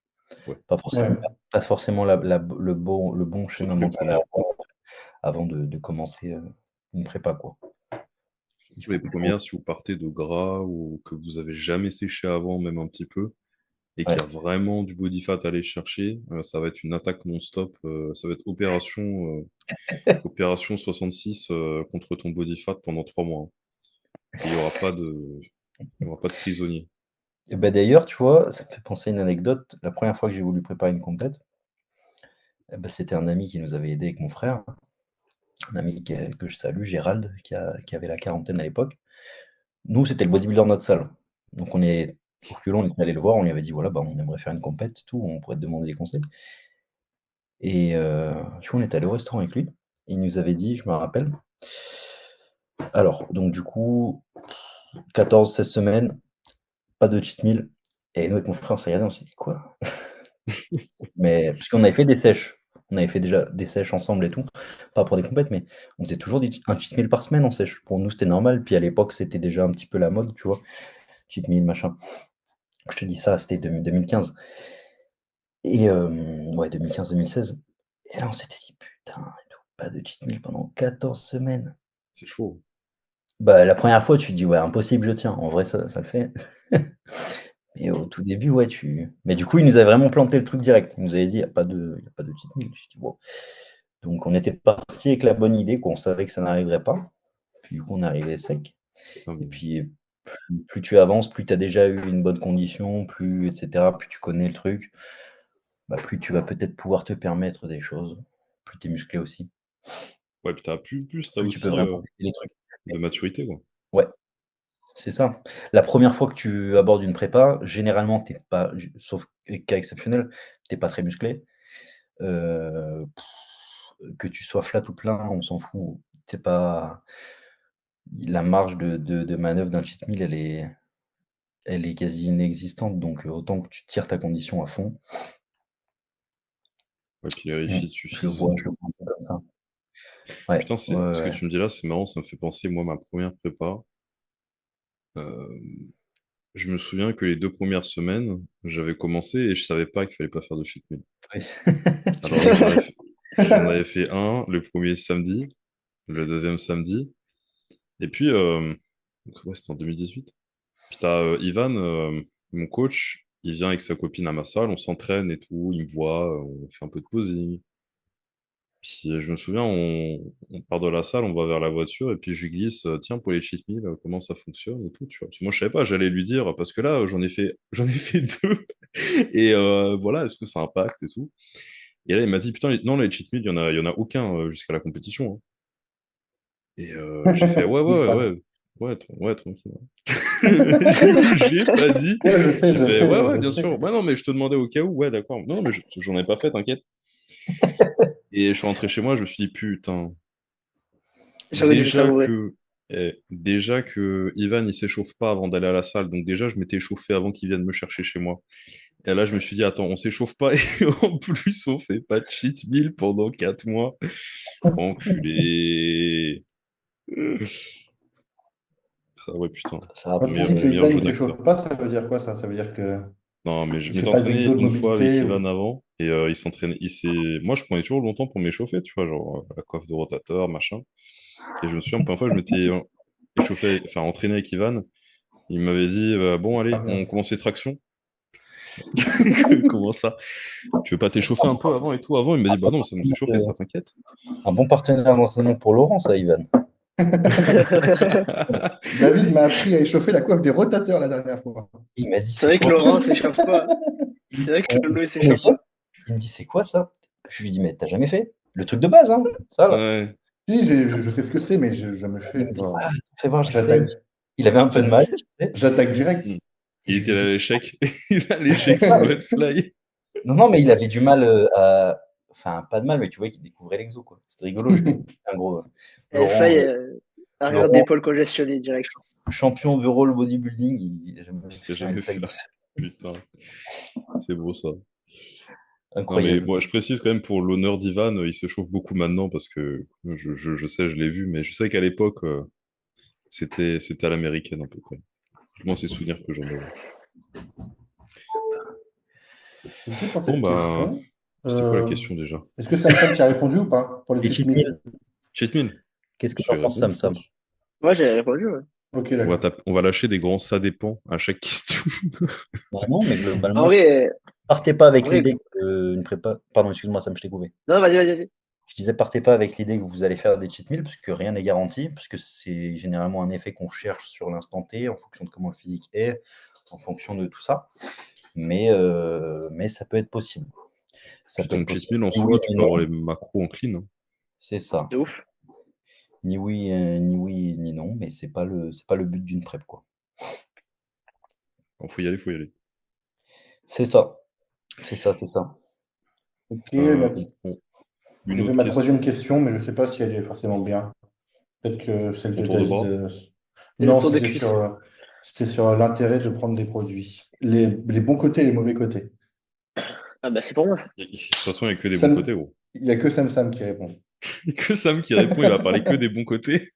Ouais. Pas forcément Ouais. pas forcément le bon schéma Surtout les mental à premières. avoir avant de commencer, une prépa, quoi. Il Surtout les faut il faut premières, si vous partez de gras ou que vous avez jamais séché avant, même un petit peu, et qu'il y ouais. a vraiment du body fat à aller chercher, ça va être une attaque non-stop. Ça va être opération 66 contre ton body fat pendant 3 mois, hein. Et il y aura pas de prisonnier. Et bah, d'ailleurs, tu vois, ça me fait penser à une anecdote. La première fois que j'ai voulu préparer une compète, et bah, c'était un ami qui nous avait aidés avec mon frère, un ami que je salue, Gérald, qui avait la quarantaine à l'époque. Nous, c'était le bodybuilder de notre salle. Donc on est au culot, on est allé le voir, on lui avait dit: «Voilà, bah, on aimerait faire une compète et tout, on pourrait te demander des conseils» et du coup, on est allé au restaurant avec lui. Il nous avait dit, je me rappelle: «Alors, donc du coup, 14-16 semaines, pas de cheat meal» et nous, avec mon frère, on s'est regardés, on s'est dit: «Quoi?» Mais puisqu'on avait fait des sèches. On avait fait déjà des sèches ensemble et tout, pas pour des compètes, mais on faisait toujours un cheat meal par semaine en sèche. Pour nous, c'était normal. Puis à l'époque, c'était déjà un petit peu la mode, tu vois? Cheat meal, machin. Je te dis ça, c'était 2015 et ouais, 2015-2016 et là, on s'était dit: «Putain et tout, pas de cheat meal pendant 14 semaines». C'est chaud. Bah, la première fois, tu te dis: «Ouais, impossible, je tiens». En vrai, ça le fait. Mais au tout début, ouais, mais du coup, il nous avait vraiment planté le truc direct. Il nous avait dit: «Il y a pas de cheat meal». Je dis: «Bon». Donc on était parti avec la bonne idée, qu'on savait que ça n'arriverait pas. Puis du coup, on est arrivé sec Non, et mais puis plus tu avances, plus tu as déjà eu une bonne condition, plus et cetera, plus tu connais le truc, bah, plus tu vas peut-être pouvoir te permettre des choses, plus tu es musclé aussi, ouais, puis t'as plus tu peux aussi vraiment tester les trucs. de maturité, quoi. Ouais, c'est ça. La première fois que tu abordes une prépa, généralement, tu pas sauf cas exceptionnel, tu pas très musclé. Heu, que tu sois flat ou plein, on s'en fout. Tu pas La marge de manœuvre d'un cheat meal, elle est quasi inexistante, donc autant que tu tires ta condition à fond. Ouais, puis les Mmh. refits Je le suffisent. vois je le vois un peu comme ça. Ouais, Putain, ouais, ouais, ce que ouais. tu me dis là, c'est marrant, ça me fait penser, moi, ma première prépa. Euh, je me souviens que les 2 premières semaines, j'avais commencé et je savais pas qu'il fallait pas faire de cheat meal. Oui. Tu Alors j'en avais fait un le premier samedi, le deuxième samedi, et puis, donc, ouais, c'était en 2018. Puis t'as Ivan, mon coach, il vient avec sa copine à ma salle, on s'entraîne et tout, il me voit, on fait un peu de posing. Puis je me souviens, on part de la salle, on va vers la voiture, et puis je lui glisse, tiens, pour les cheat meals, comment ça fonctionne et tout, tu vois. Parce que moi, je savais pas, j'allais lui dire, parce que là, j'en ai fait deux, et voilà, est-ce que ça impacte et tout. Et là, il m'a dit, putain, non, les cheat meals, il y en a aucun jusqu'à la compétition, hein. Et j'ai fait, ouais, Il ouais, fera. ouais, ouais, ouais, tranquille. J'ai pas dit. Ouais, J'ai je fait, ouais, sais, ouais, je bien sais. sûr. Ouais, non, mais je te demandais au cas où. Ouais, d'accord. Non, non, mais j'en ai pas fait, t'inquiète. Et je suis rentré chez moi, je me suis dit, putain, J'aurais dû le déjà savourer. que, déjà que Ivan, il s'échauffe pas avant d'aller à la salle. Donc déjà, je m'étais échauffé avant qu'il vienne me chercher chez moi. Et là, je me suis dit, attends, on s'échauffe pas et en plus, on fait pas de cheat meal pendant 4 mois. Enculé. Ah ouais, putain. Ça a Quand tu pris, dis que Mon meilleur Ivan, jeu il d'acteur. s'échauffe pas, ça veut dire quoi, ça? Ça veut dire que Non, mais je il fait m'étais pas entraîné d'exo de une fois avec mobilité Ivan ou... avant et il s'entraînait. Moi, je prenais toujours longtemps pour m'échauffer, tu vois, genre la coiffe de rotateur, machin. Et je me souviens, la première fois, je m'étais échauffé, enfin entraîné avec Ivan. Il m'avait dit, bon, Pas allez, bien, on ça. commence les tractions. Comment ça? Tu veux pas t'échauffer un peu avant et tout? Avant, il m'a dit, bah non, ça nous échauffer, ça t'inquiète. un bon partenaire d'entraînement pour Laurent, ça, Ivan. David m'a appris à échauffer la coiffe des rotateurs la dernière fois. Il m'a dit, C'est c'est vrai que quoi? Laurent s'échauffe pas. C'est vrai que On Lolo il fait les s'échauffe pas. gestes. Il me dit, c'est quoi ça? Je lui dis, mais t'as jamais fait? Le truc de base, hein? Ça, là. Ouais. Si, je sais ce que c'est, mais je me Il fais. me dit, Voilà. ah, fais voir, j'essaye. J'attaque, Il avait un peu de mal, tu sais. j'attaque direct. Mm. Et Il je était lui là à dis, l'échec. Il a l'échec Ah, sur le fly. non, non, mais il avait du mal à. Enfin, pas de mal, mais tu vois qu'il découvrait l'exo, quoi. C'était rigolo, je trouve. Un gros. Elle faille, Laurent, arrière Laurent, d'épaule congestionné direct. champion overall bodybuilding, il n'a jamais J'ai fait une jamais flag fait de ça. Putain, c'est beau ça. Non, mais incroyable. bon, je précise quand même pour l'honneur d'Ivan, il se chauffe beaucoup maintenant parce que je sais, je l'ai vu, mais je sais qu'à l'époque, c'était à l'américaine un peu près. Du moins, c'est souvenirs que j'en ai. ok pour Bon, cette bah, question. c'était quoi la Euh, question déjà? Est-ce que Sam t'y a répondu ou pas pour les Les cheat cheat meals? meals, Cheat meal? qu'est-ce que Je t'en vais penses, répondre, Sam je Sam? pense. Moi, j'avais répondu. Ouais. Ok, d'accord. On va lâcher des grands ça dépend à chaque question. Bah non, mais En globalement, vrai, partez pas en avec vrai, l'idée que une prépa. Pardon, excuse-moi, Sam, je t'ai coupé. non, vas-y, vas-y, vas-y. Je disais, partez pas avec l'idée que vous allez faire des cheat meals, parce que rien n'est garanti, parce que c'est généralement un effet qu'on cherche sur l'instant T, en fonction de comment le physique est, en fonction de tout ça. Mais ça peut être possible. Ça Puis peut ton être cheat possible. meal en Ni oui, soi, tu ni peux avoir non. les macros en clean, hein. C'est ça. De ouf. Ni oui, ni non, mais c'est pas le but d'une prep, quoi. Alors, faut y aller, faut y aller. C'est ça. C'est ça, c'est ça. Ok, On prend il une y avait autre ma troisième question. question, mais je ne sais pas si elle est forcément bien. Peut-être que celle Ton de tour de David. bras. C'est le Non, tour de cuisse. c'était sur l'intérêt de prendre des produits. Les bons côtés et les mauvais côtés. Ah bah c'est pour moi ça. De toute façon, il n'y a que des bons Sam, côtés, gros. il n'y a que Sam qui répond. Il y a que Sam qui répond, il va parler que des bons côtés.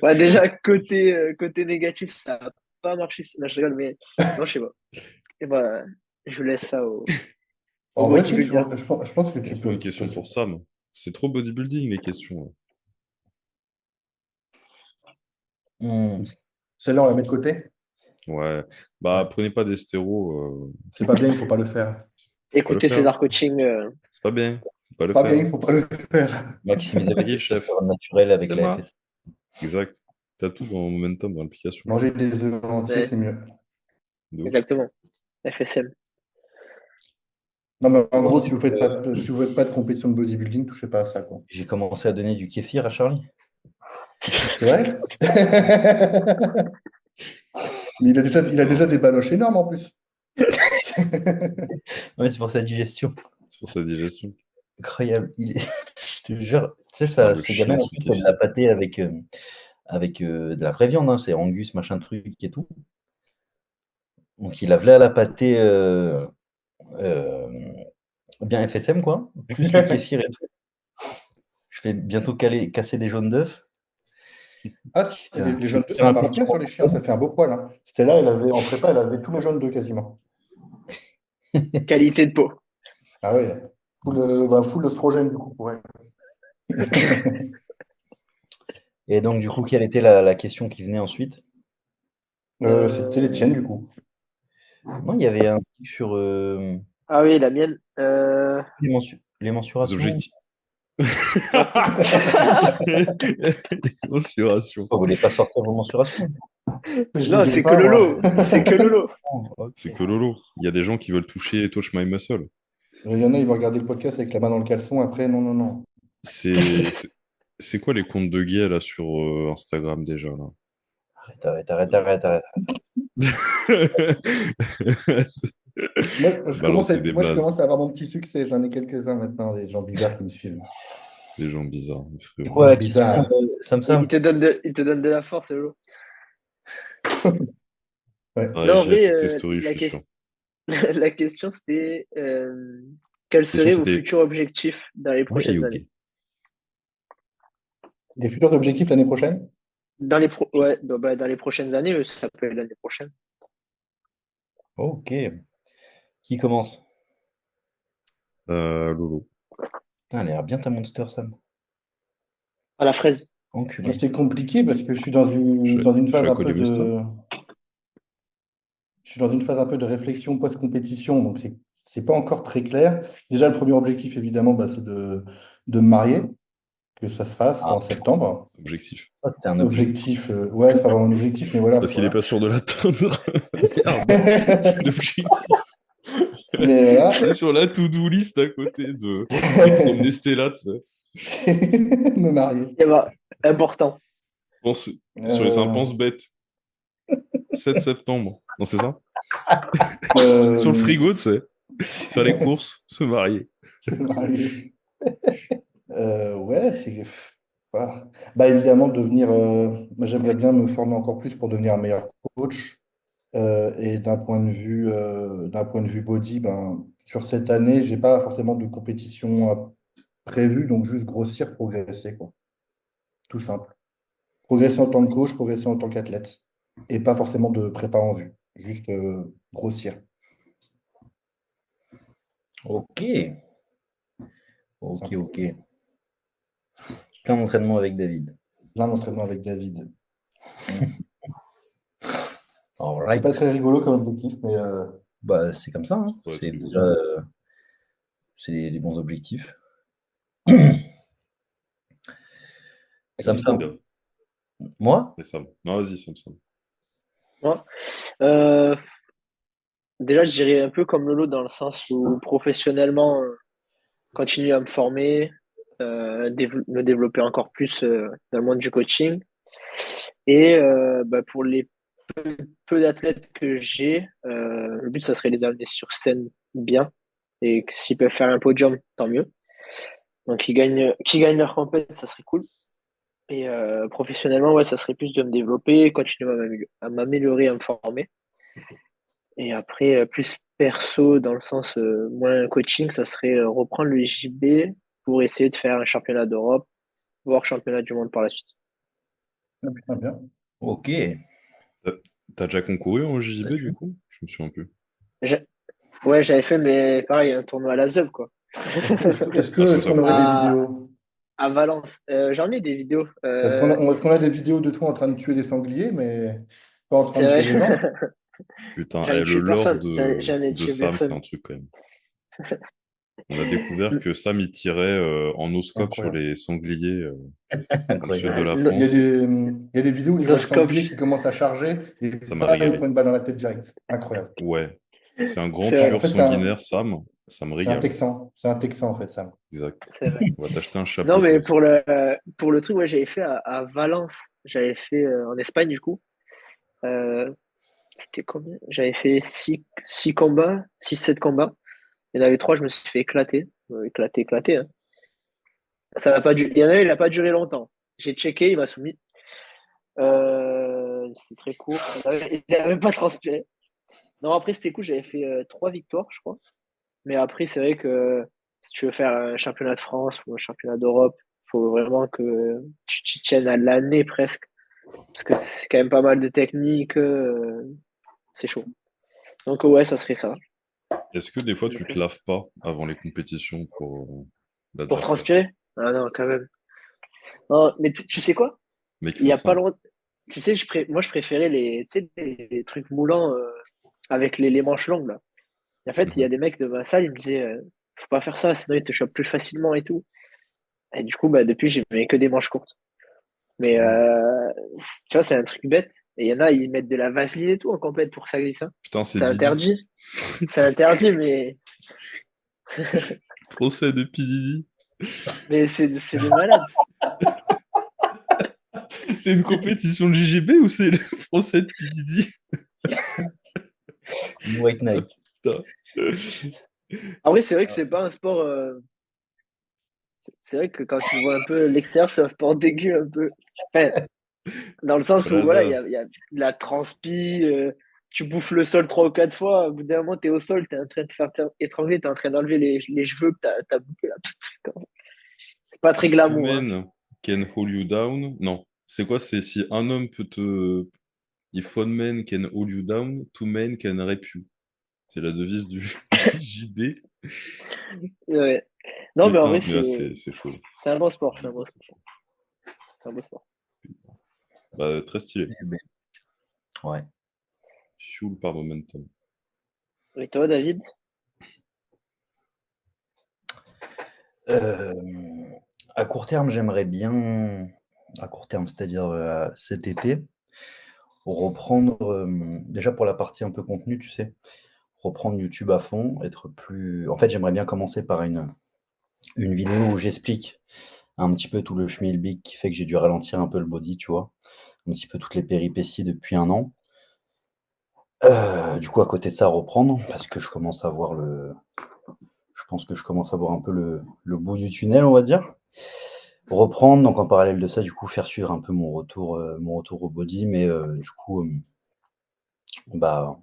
Ouais, déjà, côté négatif, ça n'a pas marché. Non, je rigole, mais non, je sais pas. Et bah, je laisse ça au En vrai, tu sais, bodybuilder. je pense que On tu trouve une peux. question pour Sam. C'est trop bodybuilding, les questions. Hmm. Celle-là, on la met de côté? Ouais. Bah, Ouais. prenez pas des stéros. C'est pas bien, il ne faut pas le faire. Faut pas le Écoutez faire. César Coaching. C'est pas bien. Faut pas le Pas bien, il faire. ne faut pas le faire. Maximiser Ça votre y est, chef. testostérone naturel avec C'est la moi. FS. Exact. T'as tout dans Momentum, dans l'application. Manger des œufs entiers, Ouais, c'est mieux. De ouf. exactement. FSM. Non, mais en Moi gros, aussi, si vous faites pas de compétition de bodybuilding, touchez pas à ça, quoi. j'ai commencé à donner du kéfir à Charlie. C'est vrai? Mais il a déjà des baloches énormes en plus. Ouais, c'est pour sa digestion. C'est pour sa digestion. Incroyable. Je te jure, tu sais, Ah, ça, le ces chien, gamelles, en son plus, c'est de la kéfir. pâtée avec de la vraie viande, hein, c'est Angus, machin truc et tout. Donc, il a à la pâtée euh, bien FSM, quoi, plus le kéfir et tout. Je vais bientôt casser des jaunes d'œufs. Ah, si, Putain, les je vais jaunes d'œufs, faire ça un marche petit bien sur les chiens, ça fait un beau poil, hein. C'était là, en prépa, elle avait tous les jaunes d'œufs quasiment. Qualité de peau. Ah ouais, full oestrogène du coup pour elle. Et donc, du coup, quelle était la question qui venait ensuite? C'était les tiennes du coup. Non, il y avait un truc sur Ah oui, la mienne. suppléments Les Les mensurations. objectifs. Les mensurations. Oh, vous voulez pas sortir vos mensurations? Je Non, les ai c'est que pas, moi. Lolo. C'est que Lolo. Oh, ok. C'est que Lolo. Il y a des gens qui veulent toucher Touch My Muscle. Il y en a, ils vont regarder le podcast avec la main dans le caleçon. Après, non, non, non. C'est c'est c'est quoi les comptes de gays là sur Instagram déjà là? Arrête. Balancer des Moi, je blazes. commence à avoir mon petit succès. J'en ai quelques-uns maintenant, des gens bizarres qui me suivent. Des gens bizarres, C'est frérot. quoi la question, Bizarre. Samsam? Il te donne de la force, Lolo. Ouais. Ah, Non, en j'ai vrai, toutes tes stories, je suis sûr. la question, c'était quels La question seraient vos c'était. futurs objectifs dans les Ouais, prochaines ok. années? Les futurs objectifs l'année prochaine? Ouais, dans les prochaines années, mais ça peut être l'année prochaine. Ok. Qui commence? Lolo. Putain, elle a l'air bien ta Monster, Sam. À la fraise. Enculé. C'est compliqué parce que je suis dans Je une je phase suis à un peu Colimesta. je suis dans une phase un peu de réflexion post-compétition, donc c'est pas encore très clair. Déjà, le premier objectif, évidemment, bah, c'est de me marier, que ça se fasse Ah, en septembre. Objectif. ça, c'est un objectif. Objectif, ouais, c'est pas vraiment un objectif, mais voilà. Parce qu'il est pas sûr de l'atteindre. Merde. Voilà. C'est l'objectif. Mais voilà. C'est sur la to-do list à côté de promener Stella, tu sais. Me marier. Et bah, important. Sur les Euh, impenses bêtes. 7 septembre. Non, c'est ça? euh, Sur le frigo, tu sais. Faire les courses, se marier. me marier. Ouais, c'est. Ah. Bah, évidemment, devenir. Moi, j'aimerais bien me former encore plus pour devenir un meilleur coach. Et d'un point de vue body, ben, sur cette année, j'ai pas forcément de compétition prévue, donc juste grossir, progresser, quoi. Tout simple. Progresser en tant que coach, progresser en tant qu'athlète. Et pas forcément de prépa en vue. Juste grossir. Ok. Simple. Ok. Plein d'entraînement avec David. Plein d'entraînement avec David. All C'est right. pas très rigolo comme objectif, mais Bah, c'est comme ça, hein. Ouais, C'est c'est déjà c'est les bons objectifs. Samsam. Bien. Moi? Et Sam. Non, vas-y, Sam. Moi, euh, déjà, je dirais un peu comme Lolo dans le sens où professionnellement, continuer à me former, me développer encore plus dans le monde du coaching. Et bah, pour les peu d'athlètes que j'ai, le but, ça serait de les amener sur scène bien. Et que s'ils peuvent faire un podium, tant mieux. Donc, qui gagnent leur compète, ça serait cool. Et professionnellement, ouais, ça serait plus de me développer, continuer à m'améliorer, à me former. Et après, plus perso, dans le sens moins coaching, ça serait reprendre le JB pour essayer de faire un championnat d'Europe, voire championnat du monde par la suite. putain, bien. Ok. T'as t'as déjà concouru en JJB du coup? Je me souviens plus. J'ai- Ouais, j'avais fait, mais pareil, un tournoi à la ZEB, quoi. Ah, ça Est-ce t'a qu'on aurait des À, vidéos? à Valence. J'en ai des vidéos. Est-ce qu'on a des vidéos de toi en train de tuer des sangliers, mais pas en train C'est de tuer vrai. des gens? Putain, J'en ai le tué lore personne. J'en ai de tué Sam, c'est un personne. truc quand même. On a découvert que Sam, il tirait en no-scope sur Incroyable. les sangliers dans le sud de Incroyable. la Il y a France. il y a des vidéos où tu vois le Zoscope. sanglier qui commence à charger et Ça m'a bam, il régalé. prend une balle dans la tête direct. Incroyable. Ouais, c'est un grand C'est vrai. En tueur fait, sanguinaire, Sam. Ça me c'est un régale. Texan. C'est un Texan, en fait, Sam. Exact. C'est vrai. On va t'acheter un Non, chapeau toi mais aussi. pour le truc, ouais, j'avais fait à Valence. J'avais fait en Espagne, du coup. Euh, C'était combien? J'avais fait six combats, 7 combats. Il y en avait 3, je me suis fait éclater. Éclater, hein. Ça n'a pas dû... Il y en a un, il n'a pas duré longtemps. J'ai checké, il m'a soumis. C'était très court. Il n'avait même pas transpiré. Non, après, c'était cool. J'avais fait 3 victoires, je crois. Mais après, c'est vrai que si tu veux faire un championnat de France ou un championnat d'Europe, il faut vraiment que tu t'y tiennes à l'année presque. Parce que c'est quand même pas mal de techniques. C'est chaud. Donc, ouais, ça serait ça. Est-ce que des fois tu te laves pas avant les compétitions pour Pour l'adversaire? transpirer? Ah non, quand même. Non, mais tu sais quoi? Mec, il Il y fait a ça. pas longtemps. Tu sais, moi, je préférais tu sais, les trucs moulants avec les manches longues, là. Et en fait, il y a Mhm. des mecs de ma salle, ils me disaient faut pas faire ça, sinon ils te chopent plus facilement et tout. Et du coup, bah, depuis, j'ai mis que des manches courtes. Mais tu vois, c'est un truc bête. Et il y en a, ils mettent de la vaseline et tout en compète pour que ça glisse, hein. Putain, c'est C'est Didi. interdit. C'est interdit, mais, Procès de P. Diddy. mais c'est des malades. C'est une compétition de JGB ou c'est le procès de P. Diddy? White Knight. Putain. En vrai, c'est vrai que c'est pas un sport. C'est vrai que quand tu vois un peu l'extérieur, c'est un sport dégueu un peu. Enfin, dans le sens où voilà, Voilà. il y a de la transpi, tu bouffes le sol 3 ou 4 fois, au bout d'un moment, t'es au sol, t'es en train de te faire étrangler, t'es en train d'enlever les cheveux que t'as bouffé là. C'est pas très If two glamour, hein. men can hold you down. Non. C'est quoi? C'est si un homme peut te. If one man can hold you down, two men can rape you. C'est la devise du JB. Ouais. Non, mais en Putain, vrai, mais là, c'est chaud. c'est un bon sport, c'est un bon sport. C'est un bon sport. Bah, très stylé. Eh ben, ouais. Fuel par momentum. Et toi, David? Euh, à court terme, j'aimerais bien, à court terme, c'est-à-dire cet été, reprendre, déjà pour la partie un peu contenu, tu sais, reprendre YouTube à fond, être plus. En fait, j'aimerais bien commencer par une vidéo où j'explique un petit peu tout le schmilblick qui fait que j'ai dû ralentir un peu le body, tu vois, un petit peu toutes les péripéties depuis un an. Du coup, à côté de ça, reprendre, parce que je commence à voir je pense que je commence à voir un peu le bout du tunnel, on va dire. Reprendre, donc en parallèle de ça, du coup, faire suivre un peu mon retour au body, mais du coup, bah,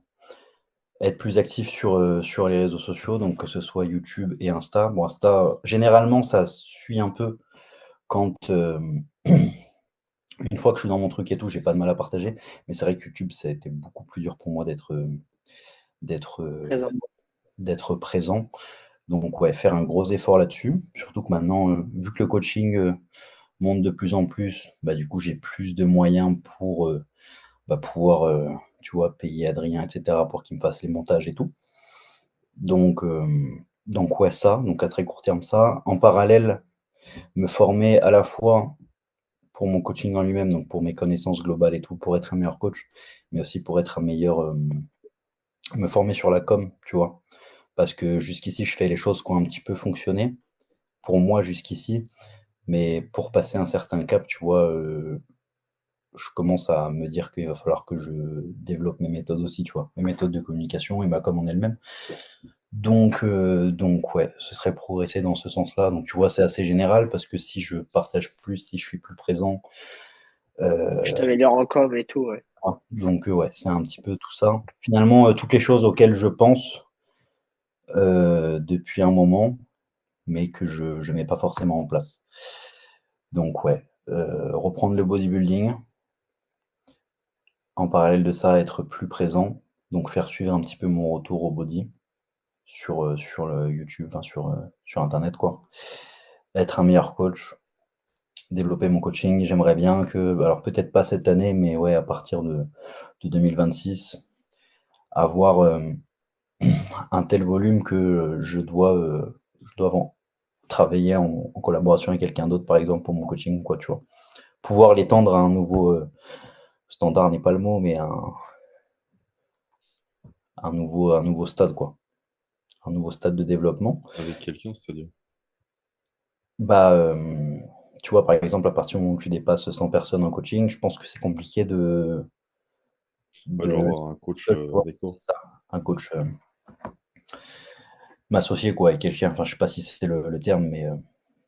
être plus actif sur les réseaux sociaux, donc que ce soit YouTube et Insta. Bon, Insta, généralement, ça suit un peu quand, une fois que je suis dans mon truc et tout, j'ai pas de mal à partager. Mais c'est vrai que YouTube, ça a été beaucoup plus dur pour moi d'être, Présent. d'être présent. Donc ouais, faire un gros effort là-dessus. Surtout que maintenant, vu que le coaching monte de plus en plus, bah, du coup, j'ai plus de moyens pour pouvoir, tu vois, payer Adrien, etc., pour qu'il me fasse les montages et tout. Donc, ouais, ça, donc à très court terme, ça. En parallèle, me former à la fois pour mon coaching en lui-même, donc pour mes connaissances globales et tout, pour être un meilleur coach, mais aussi pour être un meilleur, me former sur la com, tu vois. Parce que jusqu'ici, je fais les choses qui ont un petit peu fonctionné, pour moi jusqu'ici, mais pour passer un certain cap, tu vois, je commence à me dire qu'il va falloir que je développe mes méthodes aussi, tu vois, mes méthodes de communication et ma com en elle-même. Donc ouais, ce serait progresser dans ce sens-là. Donc tu vois, c'est assez général parce que si je partage plus, si je suis plus présent, Je euh, t'améliore en com et tout, ouais. donc ouais, c'est un petit peu tout ça. Finalement, toutes les choses auxquelles je pense depuis un moment, mais que je ne mets pas forcément en place. Donc ouais, reprendre le bodybuilding, en parallèle de ça, être plus présent, donc faire suivre un petit peu mon retour au body sur le YouTube, enfin sur internet quoi. Être un meilleur coach, développer mon coaching. J'aimerais bien que, alors peut-être pas cette année, mais ouais, à partir de 2026, avoir un tel volume que je dois travailler en collaboration avec quelqu'un d'autre, par exemple, pour mon coaching, quoi, tu vois. Pouvoir l'étendre à un nouveau standard n'est pas le mot, mais un nouveau stade, quoi. Un nouveau stade de développement. Avec quelqu'un, c'est-à-dire. Bah, tu vois, par exemple, à partir du moment où tu dépasses 100 personnes en coaching, je pense que c'est compliqué Ouais, genre de avoir un coach tu vois? avec toi. C'est ça, un coach, m'associer quoi avec quelqu'un, enfin je sais pas si c'est le terme, mais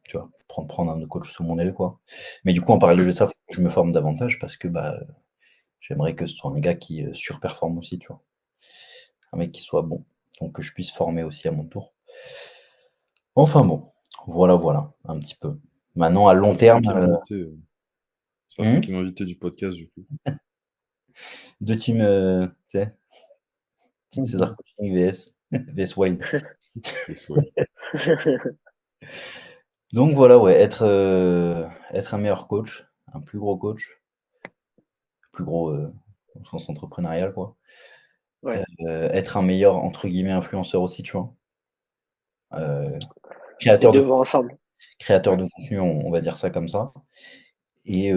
tu vois? Prendre un coach sous mon aile quoi. Mais du coup en parallèle de ça, faut que je me forme davantage parce que, bah, j'aimerais que ce soit un gars qui, surperforme aussi, tu vois? Un mec qui soit bon, donc que je puisse former aussi à mon tour. Enfin bon, voilà, un petit peu. Maintenant à long Le terme, cinquième invité. Ce sera le mmh? cinquième invité du podcast, du coup. 2 teams, tu sais? Team César Coaching vs vs Wild. Et soit. Donc voilà, ouais, être un meilleur coach, un plus gros coach, plus gros, au sens entrepreneurial quoi. Ouais. Être un meilleur entre guillemets «influenceur» aussi, tu vois? euh, Les créateur deux de, vont ensemble. créateur Ouais. de contenu, on va dire ça comme ça, et,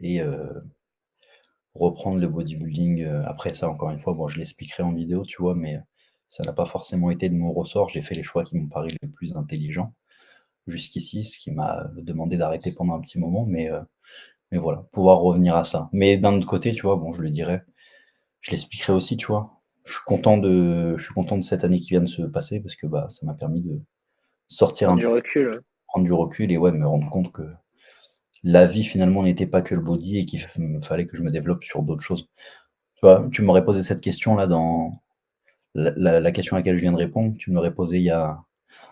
et reprendre le bodybuilding. Après ça, encore une fois, bon, je l'expliquerai en vidéo, tu vois, mais ça n'a pas forcément été de mon ressort. J'ai fait les choix qui m'ont paru les plus intelligents jusqu'ici, ce qui m'a demandé d'arrêter pendant un petit moment, mais voilà, pouvoir revenir à ça. Mais d'un autre côté, tu vois, bon, je le dirai, je l'expliquerai aussi, tu vois. Je suis content de cette année qui vient de se passer parce que bah, ça m'a permis de sortir Prendre un du peu, recul. prendre du recul et ouais, me rendre compte que la vie finalement n'était pas que le body et qu'il fallait que je me développe sur d'autres choses. Tu vois, tu m'aurais posé cette question là dans la question à laquelle je viens de répondre, tu me l'aurais posée il y a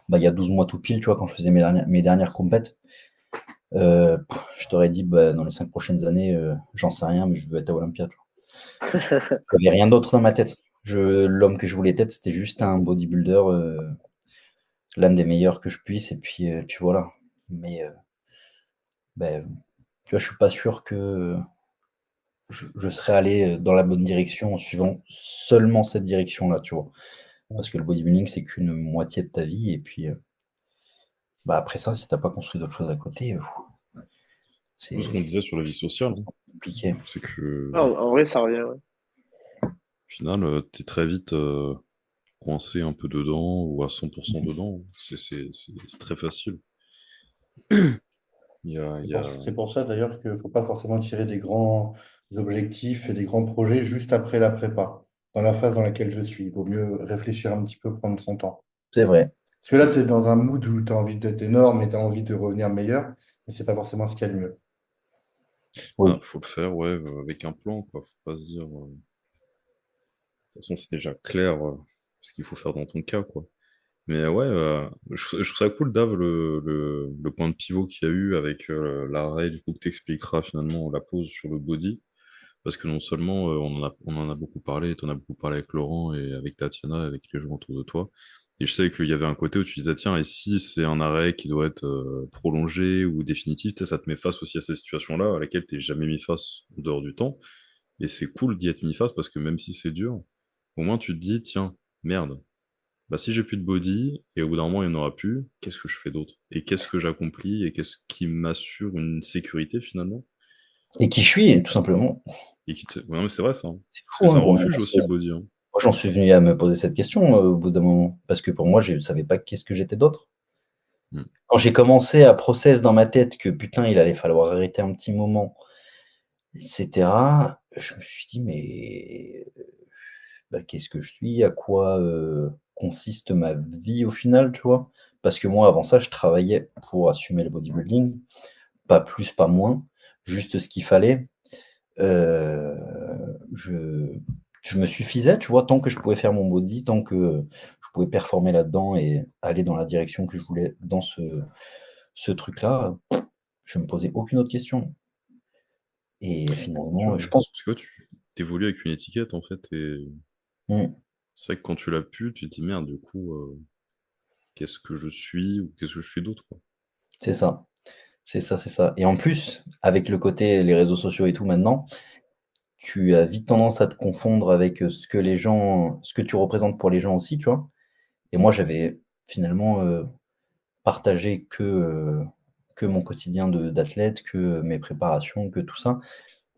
12 mois tout pile, tu vois, quand je faisais mes dernières compètes. Je t'aurais dit, bah, dans les 5 prochaines années, j'en sais rien, mais je veux être à Olympia. Tu vois. Il n'y avait rien d'autre dans ma tête. L'homme que je voulais être, c'était juste un bodybuilder, l'un des meilleurs que je puisse, et puis voilà. Mais ben, tu vois, je suis pas sûr que je serais allé dans la bonne direction en suivant seulement cette direction-là, tu vois. Parce que le bodybuilding, c'est qu'une moitié de ta vie, et puis bah, après ça, si t'as pas construit d'autres choses à côté, Tout ce c'est qu'on c'est disait sur la vie sociale, hein, compliqué. c'est que, En vrai, ça revient. Ouais. au final, t'es très vite coincé un peu dedans ou à 100% dedans. C'est très facile. Il y a... C'est pour ça d'ailleurs qu'il ne faut pas forcément tirer des grands objectifs et des grands projets juste après la prépa, dans la phase dans laquelle je suis. Il vaut mieux réfléchir un petit peu, prendre son temps. C'est vrai. Parce que là, tu es dans un mood où tu as envie d'être énorme et tu as envie de revenir meilleur, mais c'est pas forcément ce qu'il y a de mieux. Ah, Oui, faut le faire, ouais, avec un plan, quoi. Faut pas se dire. De toute façon, c'est déjà clair ce qu'il faut faire dans ton cas, quoi. Mais ouais, je trouve ça cool, Dave, le point de pivot qu'il y a eu avec l'arrêt, du coup, que t'expliqueras finalement la pause sur le body. Parce que non seulement on en a beaucoup parlé, tu en as beaucoup parlé avec Laurent et avec Tatiana, avec les gens autour de toi. Et je sais qu'il y avait un côté où tu disais, tiens, et si c'est un arrêt qui doit être prolongé ou définitif, tu sais, ça te met face aussi à ces situations-là à laquelle t'es jamais mis face en dehors du temps. Et c'est cool d'y être mis face parce que même si c'est dur, au moins tu te dis, tiens, merde, bah si j'ai plus de body et au bout d'un moment il n'y en aura plus, qu'est-ce que je fais d'autre? Et qu'est-ce que j'accomplis? Et qu'est-ce qui m'assure une sécurité finalement? et qui je suis, tout simplement. Et qui te... ouais, non, mais c'est vrai ça, hein. C'est Parce que fou, c'est hein, un pour moi. refuge aussi le body, hein. Moi, j'en suis venu à me poser cette question au bout d'un moment, parce que pour moi, je ne savais pas qu'est-ce que j'étais d'autre. Mm. Quand j'ai commencé à process dans ma tête que putain, il allait falloir arrêter un petit moment, etc., je me suis dit, mais bah, qu'est-ce que je suis? À quoi consiste ma vie au final, tu vois? Parce que moi, avant ça, je travaillais pour assumer le bodybuilding, pas plus, pas moins, juste ce qu'il fallait. Heu, je je me suffisais, tu vois? Tant que je pouvais faire mon body, tant que je pouvais performer là-dedans et aller dans la direction que je voulais dans ce truc-là, je me posais aucune autre question et C'est finalement, dur, je hein. pense. Parce que ouais, tu évolues avec une étiquette en fait, et Mmh, c'est vrai que quand tu l'as pu, tu te dis merde, du coup, qu'est-ce que je suis ou qu'est-ce que je suis d'autre, quoi. c'est ça, c'est ça, c'est ça et en plus, avec le côté les réseaux sociaux et tout maintenant, tu as vite tendance à te confondre avec, ce que tu représentes pour les gens aussi, tu vois? Et moi, j'avais finalement, partager que mon quotidien d'athlète, que mes préparations, que tout ça.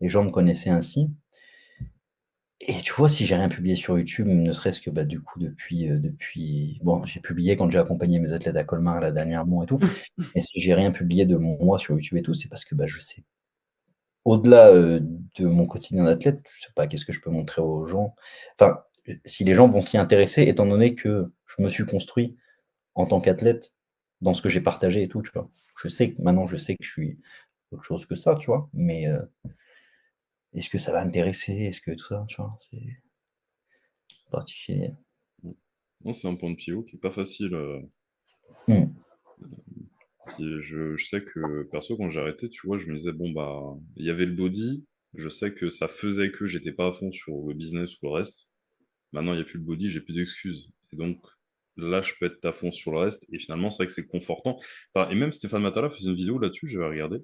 Les gens me connaissaient ainsi et tu vois, si j'ai rien publié sur YouTube, ne serait-ce que, bah, du coup, depuis bon, j'ai publié quand j'ai accompagné mes athlètes à Colmar là dernièrement et tout, mais si j'ai rien publié de moi sur YouTube et tout, c'est parce que, bah, je sais au-delà, de mon quotidien d'athlète, je sais pas, qu'est-ce que je peux montrer aux gens? Enfin, si les gens vont s'y intéresser étant donné que je me suis construit en tant qu'athlète, dans ce que j'ai partagé et tout, tu vois? Je sais que je suis autre chose que ça, tu vois? Mais, est-ce que ça va intéresser? Est-ce que tout ça, tu vois? C'est particulier. Mm. Non, c'est un point de pivot qui est pas facile. Mmh. Et je sais que perso, quand j'ai arrêté, tu vois, je me disais, bon, bah, il y avait le body, je sais que ça faisait que j'étais pas à fond sur le business ou le reste. Maintenant, il n'y a plus le body, j'ai plus d'excuses. Et donc, là, je peux être à fond sur le reste. Et finalement, c'est vrai que c'est confortant. Enfin, et même Stéphane Matala faisait une vidéo là-dessus, j'avais regardé.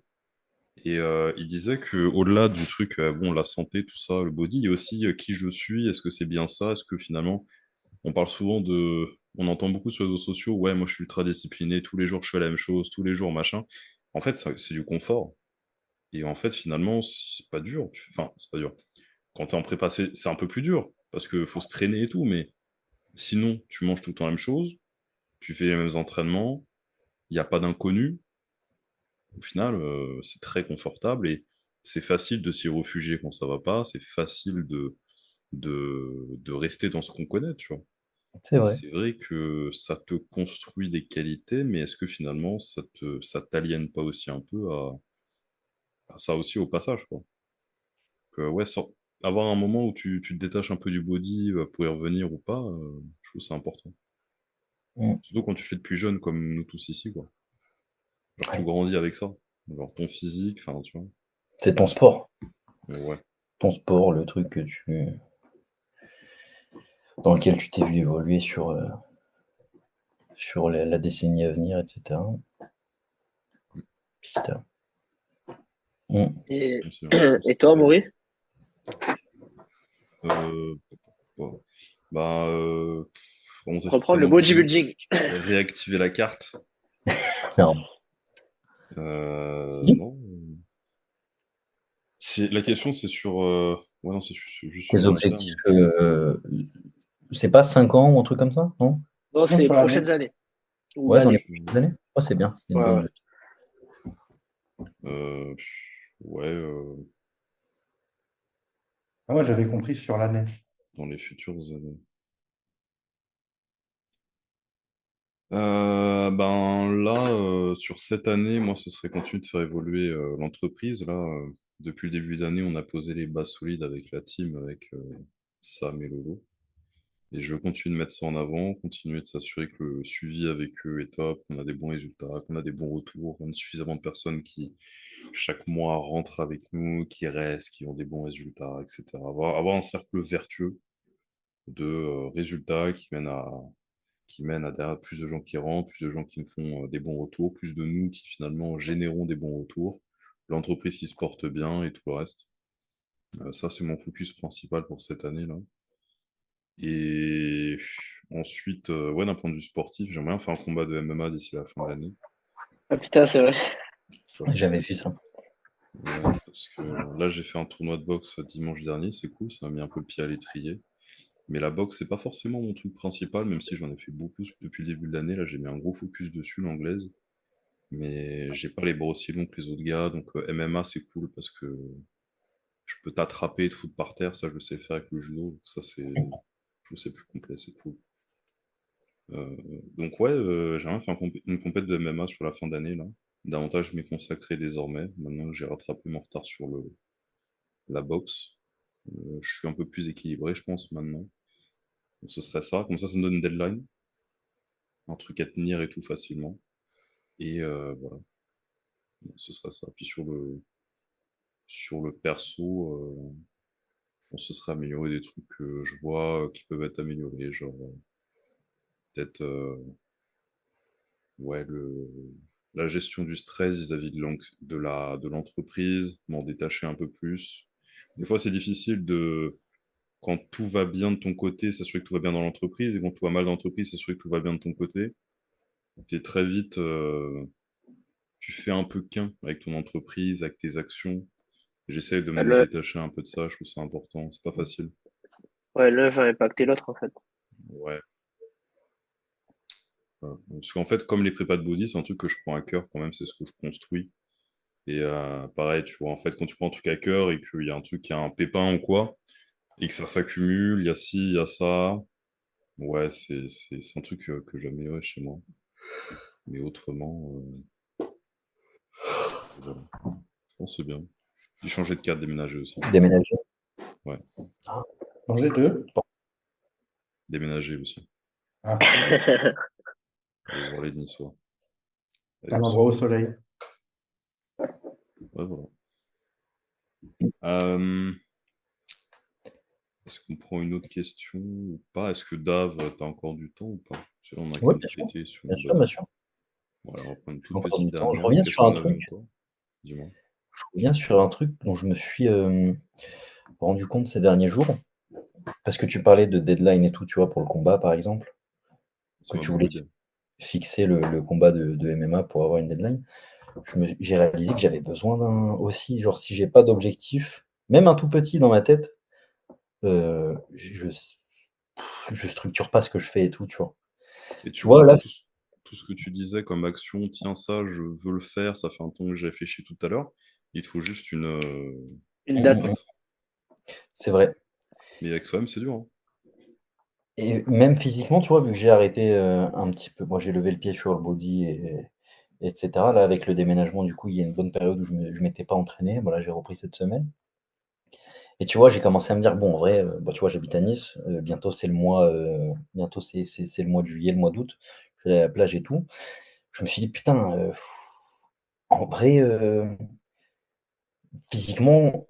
Et il disait que au-delà du truc, bon, la santé, tout ça, le body, il y a aussi qui je suis, est-ce que c'est bien ça, est-ce que finalement, on parle souvent on entend beaucoup sur les réseaux sociaux, ouais, moi je suis ultra discipliné, tous les jours je fais la même chose, tous les jours machin. En fait, c'est du confort. Et en fait, finalement, c'est pas dur. Enfin, c'est pas dur. Quand t'es en prépa, c'est un peu plus dur, parce qu'il faut se traîner et tout, mais sinon, tu manges tout le temps la même chose, tu fais les mêmes entraînements, il n'y a pas d'inconnu. Au final, c'est très confortable et c'est facile de s'y réfugier quand ça va pas, c'est facile de rester dans ce qu'on connaît, tu vois. C'est Et vrai. c'est vrai que ça te construit des qualités, mais est-ce que finalement, ça t'aliène pas aussi un peu à ça aussi au passage, quoi. Ouais, avoir un moment où tu te détaches un peu du body pour y revenir ou pas, je trouve que c'est important. Mm. Surtout quand tu fais depuis jeune, comme nous tous ici, quoi. Genre, tu Ouais. grandis avec ça. Genre, ton physique, enfin, tu vois. C'est ton sport. Ouais. Ton sport, le truc dans lequel tu t'es vu évoluer sur la décennie à venir, etc. Putain. Mm. Et, Bon, c'est bien, je trouve que et c'est toi, pareil. Maury? Euh, bon. Bah, remonter sur Reprendre scène le en body, bodybuilding. réactiver la carte. Non. Si. Non. La question, c'est sur. Ouais, non, c'est juste sur Tes le long objectifs, terme. c'est pas 5 ans ou un truc comme ça, non? Non, Non, c'est les sur l'année. prochaines années. Ou Ouais, dans les l'année. prochaines années. Ouais, c'est bien, c'est une Ouais, ouais. bonne. Euh, ouais, Ah, moi, j'avais compris sur l'année. dans les futures années. Ben là, sur cette année, moi, ce serait continuer de faire évoluer l'entreprise. Là, depuis le début d'année, on a posé les bases solides avec la team, avec Sam et Lolo. Et je veux continuer de mettre ça en avant, continuer de s'assurer que le suivi avec eux est top, qu'on a des bons résultats, qu'on a des bons retours, qu'on a suffisamment de personnes qui, chaque mois, rentrent avec nous, qui restent, qui ont des bons résultats, etc. Avoir un cercle vertueux de résultats qui mène à derrière plus de gens qui rentrent, plus de gens qui nous font des bons retours, plus de nous qui finalement générons des bons retours, l'entreprise qui se porte bien et tout le reste. Ça, c'est mon focus principal pour cette année-là. Et ensuite, ouais, d'un point de vue sportif, j'aimerais bien faire un combat de MMA d'ici la fin de l'année. Ah putain, c'est vrai. Ça, J'ai ce jamais serait vu cool. ça. Ouais, parce que là, j'ai fait un tournoi de boxe dimanche dernier, c'est cool, ça m'a mis un peu le pied à l'étrier. Mais la boxe, c'est pas forcément mon truc principal, même si j'en ai fait beaucoup depuis le début de l'année. Là, j'ai mis un gros focus dessus, l'anglaise. Mais j'ai pas les bras aussi longs que les autres gars, donc MMA c'est cool parce que je peux t'attraper et te foutre par terre, ça je le sais faire avec le judo, donc ça c'est plus complet, c'est cool. Euh, donc ouais, j'aimerais faire une compète de MMA sur la fin d'année là. Davantage m'y consacrer désormais, maintenant que j'ai rattrapé mon retard sur la boxe. Je suis un peu plus équilibré, je pense, maintenant. Donc, ce serait ça, comme ça me donne une deadline, un truc à tenir et tout facilement. Et voilà, ce serait ça. Puis sur le perso, je pense que ce serait améliorer des trucs que je vois qui peuvent être améliorés, genre peut-être ouais, la gestion du stress vis-à-vis de l'entreprise, m'en détacher un peu plus. Des fois, c'est difficile quand tout va bien de ton côté, s'assurer que tout va bien dans l'entreprise, et quand tout va mal dans l'entreprise, s'assurer que tout va bien de ton côté. T'es très vite, tu fais un peu qu'un avec ton entreprise, avec tes actions. J'essaye de me Le, détacher un peu de ça, je trouve ça important, c'est pas facile. ouais, l'un va impacter l'autre, en fait. Ouais. Parce qu'en fait, comme les prépas de body, c'est un truc que je prends à cœur quand même, c'est ce que je construis. Et pareil, tu vois, en fait, quand tu prends un truc à cœur et qu'il y a un truc qui a un pépin ou quoi, et que ça s'accumule, il y a ci, il y a ça, ouais, c'est un truc que j'améliorerais chez moi. Mais autrement, voilà. Je pense que c'est bien. J'ai changé de cadre, déménager aussi. Déménager. Ouais, Changer de. déménager aussi. Ah, Et voir les Niçois. Aller un au endroit au soleil. soleil. Ouais, voilà. Euh, Est-ce qu'on prend une autre question ou pas? Est-ce que Dave, t'as encore du temps ou pas? Parce que là, on a quand Oui, même bien sûr. traité sur Bien une sûr, bonne bien heure. sûr. Voilà, on va prendre une J'ai toute encore petite du temps. Je dernière. reviens Qu'est-ce sur un qu'on avait truc. encore? Dis-moi. Je reviens sur un truc dont je me suis rendu compte ces derniers jours. Parce que tu parlais de deadline et tout, tu vois, pour le combat, par exemple. que Ça m'a tu voulais beaucoup aidé. fixer le combat de MMA pour avoir une deadline, j'ai réalisé que j'avais besoin d'un aussi, genre si j'ai pas d'objectif, même un tout petit dans ma tête, je structure pas ce que je fais et tout, tu vois? Et tu Tu vois vois, là tout ce que tu disais comme action, tiens, ça, je veux le faire, ça fait un temps que j'ai réfléchi tout à l'heure. Il te faut juste Une mmh, une mmh, date. mmh, date. c'est vrai. Mais avec soi-même, c'est dur, hein. Et même physiquement, tu vois, vu que j'ai arrêté, un petit peu moi j'ai levé le pied sur le body et cetera. Là, avec le déménagement, du coup, il y a une bonne période où je m'étais pas entraîné. Voilà, j'ai repris cette semaine et tu vois, j'ai commencé à me dire: «Bon, en vrai, bah, tu vois, j'habite à Nice, bientôt c'est le mois, bientôt c'est le mois de juillet, le mois d'août, je vais aller à la plage et tout». Je me suis dit: «Putain, en vrai, physiquement».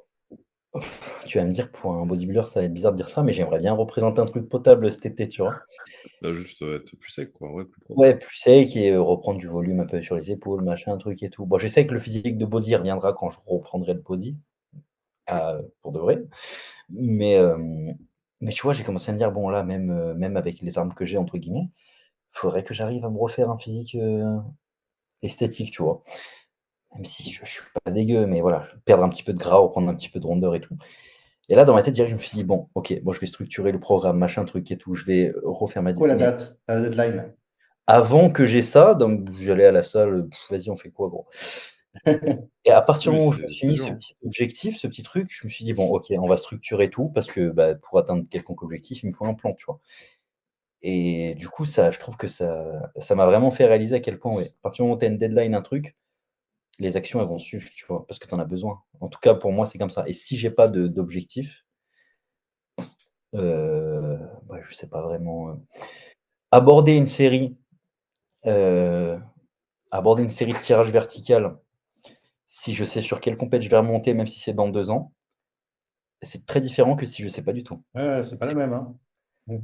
Tu vas me dire, pour un bodybuilder, ça va être bizarre de dire ça, mais j'aimerais bien représenter un truc potable cet été, tu vois? Là, juste être plus sec, quoi, ouais, plus propre. Ouais, plus sec et reprendre du volume un peu sur les épaules, machin, truc et tout. Bon, je sais que le physique de body reviendra quand je reprendrai le body, pour de vrai, mais mais tu vois, j'ai commencé à me dire: «Bon là, même avec les armes que j'ai entre guillemets, faudrait que j'arrive à me refaire un physique, esthétique», tu vois? Même si je suis pas dégueu, mais voilà, perdre un petit peu de gras, reprendre un petit peu de rondeur et tout. Et là, dans ma tête, direct, je me suis dit: «Bon, OK, bon, je vais structurer le programme, machin, truc et tout, je vais refaire ma C'est quoi diète». la Mais date, la deadline? avant que j'ai ça, donc j'allais à la salle, vas-y, on fait quoi, gros? Et à partir du Oui, moment où je me suis c'est mis dur, ce hein. petit objectif, ce petit truc, je me suis dit: «Bon, OK, on va structurer tout parce que, bah, pour atteindre quelconque objectif, il me faut un plan», tu vois? Et du coup, ça, je trouve que ça m'a vraiment fait réaliser à quel point, ouais, à partir du moment où tu as une deadline, un truc, les actions, elles vont suivre, tu vois? Parce que tu en as besoin. En tout cas, pour moi, c'est comme ça et si j'ai pas d'objectif, bah, je sais pas vraiment, aborder une série, heu, aborder une série de tirage vertical, si je sais sur quelle compète je vais remonter, même si c'est dans 2 ans, c'est très différent que si je sais pas du tout. Ouais, ouais, c'est pas la C'est même, hein. Mmh.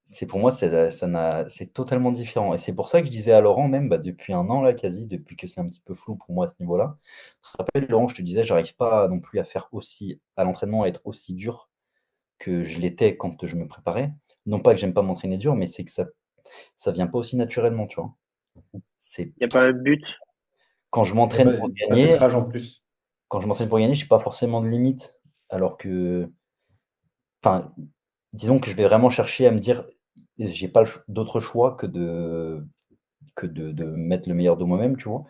c'est pour moi, c'est totalement différent et c'est pour ça que je disais à Laurent même, bah, depuis 1 an là, quasi, depuis que c'est un petit peu flou pour moi à ce niveau-là. Tu te rappelles Laurent, je te disais, j'arrive pas non plus à faire aussi à l'entraînement, à être aussi dur que je l'étais quand je me préparais. Non pas que j'aime pas m'entraîner dur, mais c'est que ça vient pas aussi naturellement, tu vois? C'est Il n'y a pas trop un but. quand je Il y a m'entraîne pour pas cette gagner rage en plus. Quand je m'entraîne pour gagner, j'ai pas forcément de limite. Alors que enfin, disons que je vais vraiment chercher à me dire: «J'ai pas le ch d'autre choix que de mettre le meilleur de moi-même», tu vois?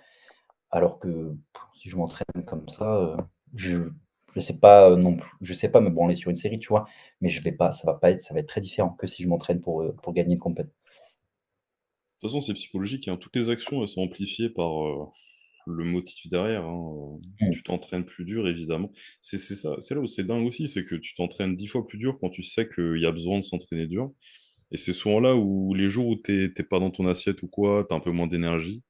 Alors que si je m'entraîne comme ça, je je sais pas, non plus je sais pas me branler sur une série, tu vois? Mais je vais pas ça va être très différent que si je m'entraîne pour gagner une compète. De toute façon, c'est psychologique, hein. Toutes les actions, elles sont amplifiées par, le motif derrière, hein. Mmh. Tu t'entraînes plus dur, évidemment. C'est ça, c'est là où c'est dingue aussi, c'est que tu t'entraînes 10 fois plus dur quand tu sais qu'il y a besoin de s'entraîner dur. Et c'est souvent là où les jours où t'es pas dans ton assiette ou quoi, t'as un peu moins d'énergie.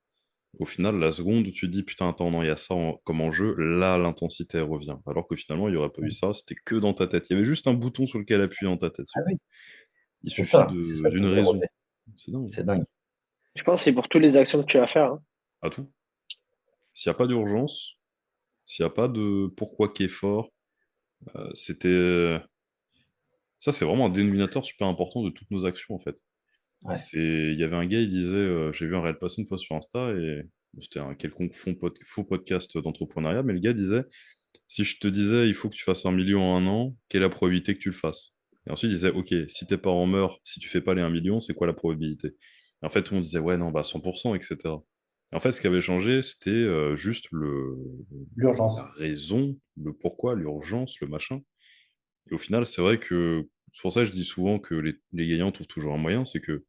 Au final, la seconde où tu te dis, putain, attends, non, il y a ça comme enjeu, là, l'intensité, elle revient. Alors que finalement, il n'y aurait pas eu ça, c'était que dans ta tête. Il y avait juste un bouton sur lequel appuyer dans ta tête, c'est Ah tout. oui, Il suffit c'est ça d'une que je raison. relevais. C'est dingue. C'est dingue. Je pense que c'est pour toutes les actions que tu vas faire, hein. À tout. S'il n'y a pas d'urgence, s'il n'y a pas de pourquoi qui est fort, c'était. Ça, c'est vraiment un dénominateur super important de toutes nos actions, en fait. Ouais. Il y avait un gars, il disait, j'ai vu un réel passer une fois sur Insta, et bon, c'était un quelconque faux podcast d'entrepreneuriat, mais le gars disait, si je te disais, il faut que tu fasses 1 million en 1 an, quelle est la probabilité que tu le fasses? Et ensuite, il disait, ok, si tes parents meurent, si tu fais pas les 1 million, c'est quoi la probabilité? Et en fait, tout le monde disait, ouais, non, bah 100%, etc. Et en fait, ce qui avait changé, c'était juste la L'urgence. raison, le pourquoi, l'urgence, le machin. Et au final, c'est vrai que, c'est pour ça que je dis souvent que les gagnants trouvent toujours un moyen, c'est que,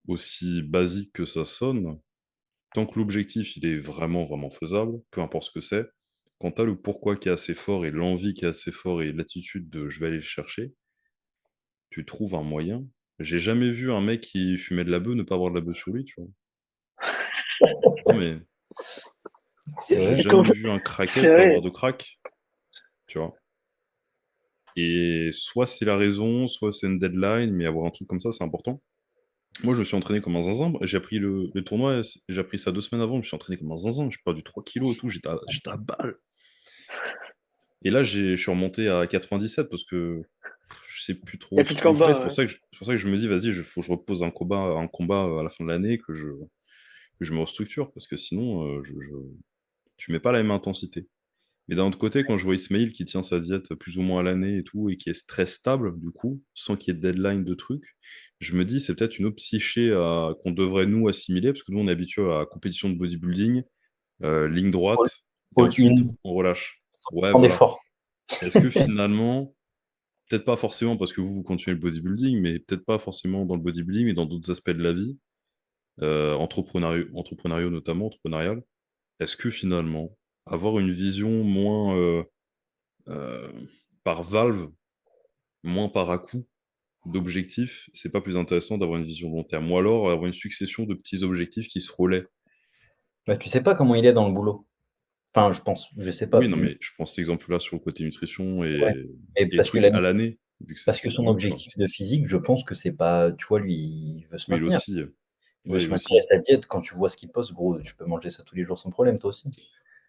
aussi basique que ça sonne, tant que l'objectif il est vraiment, vraiment faisable, peu importe ce que c'est, quand tu as le pourquoi qui est assez fort et l'envie qui est assez fort et l'attitude de je vais aller le chercher, tu trouves un moyen. J'ai jamais vu un mec qui fumait de la bœuf ne pas avoir de la bœuf sur lui, tu vois. Non mais C'est j'ai vrai. C'est comme- jamais vu un c'est crackhead pas avoir vrai. de crack, tu vois. Et soit c'est la raison, soit c'est une deadline, mais avoir un truc comme ça, c'est important. Moi, je me suis entraîné comme un zinzin. J'ai appris le tournoi, j'ai appris ça 2 semaines avant. Je me suis entraîné comme un zinzin. J'ai perdu 3 kilos et tout. J'étais à balle. Et là, je suis remonté à 97 parce que je sais plus Il n'y trop a plus de où je vais. combat. Ouais. C'est pour ça que je me dis, vas-y, faut que je repose un combat à la fin de l'année, que je me restructure parce que sinon, tu mets pas la même intensité. Mais d'un autre côté, quand je vois Ismail qui tient sa diète plus ou moins à l'année et tout, et qui est très stable, du coup, sans qu'il y ait de deadline de trucs, je me dis, c'est peut-être une autre psyché qu'on devrait nous assimiler, parce que nous, on est habitué à la compétition de bodybuilding, ligne All, droite, et all ensuite, in, on relâche. Ouais, sans voilà. effort. Est-ce que finalement, peut-être pas forcément parce que vous continuez le bodybuilding, mais peut-être pas forcément dans le bodybuilding, mais dans d'autres aspects de la vie, entrepreneuriaux notamment, entrepreneurial, est-ce que finalement, avoir une vision moins euh, par valve, moins par à-coup d'objectifs, c'est pas plus intéressant d'avoir une vision long terme, ou alors avoir une succession de petits objectifs qui se relaient. Bah, tu sais pas comment il est dans le boulot. Enfin, je pense, je sais pas. Oui, non, mais je prends cet exemple-là sur le côté nutrition Ouais. Mais et parce que, trucs à l'année, vu que c'est parce ce que qu'il son veut, tu vois. objectif de physique, je pense que c'est pas. Tu vois, lui, il veut se Mais il maintenir. aussi, Il veut ouais, se il maintenir et aussi. sa diète, quand tu vois ce qu'il poste, gros, tu peux manger ça tous les jours sans problème, toi aussi.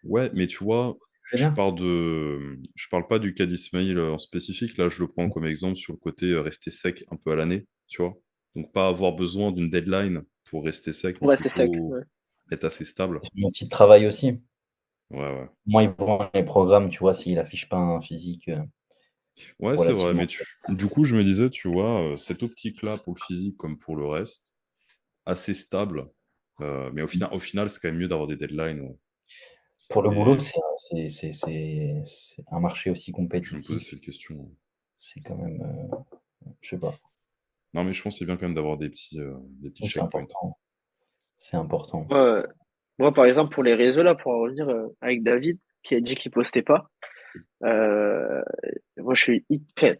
Ouais, mais tu vois, C'est bien. je parle pas du cas d'Ismaïl en spécifique. Là, je le prends comme exemple sur le côté rester sec un peu à l'année, tu vois. Donc, pas avoir besoin d'une deadline pour rester sec, mais Ouais, c'est sec. plutôt Ouais. être assez stable. Mon petit travail aussi. Ouais, ouais. Moi, ils vont les programmes, tu vois, s'il affiche pas un physique Ouais, c'est vrai. relativement. Mais du coup, je me disais, tu vois, cette optique-là pour le physique comme pour le reste, assez stable. Mais au final, c'est quand même mieux d'avoir des deadlines. Ouais. Pour le boulot, Et c'est un marché aussi je me posais compétitif. cette question. C'est quand même, je sais pas. Non, mais je pense que c'est bien quand même d'avoir des petits Oui, c'est checkpoints. important. C'est important. Ouais. Moi, par exemple, pour les réseaux, là, pour en revenir avec David, qui a dit qu'il postait pas, euh, moi, enfin,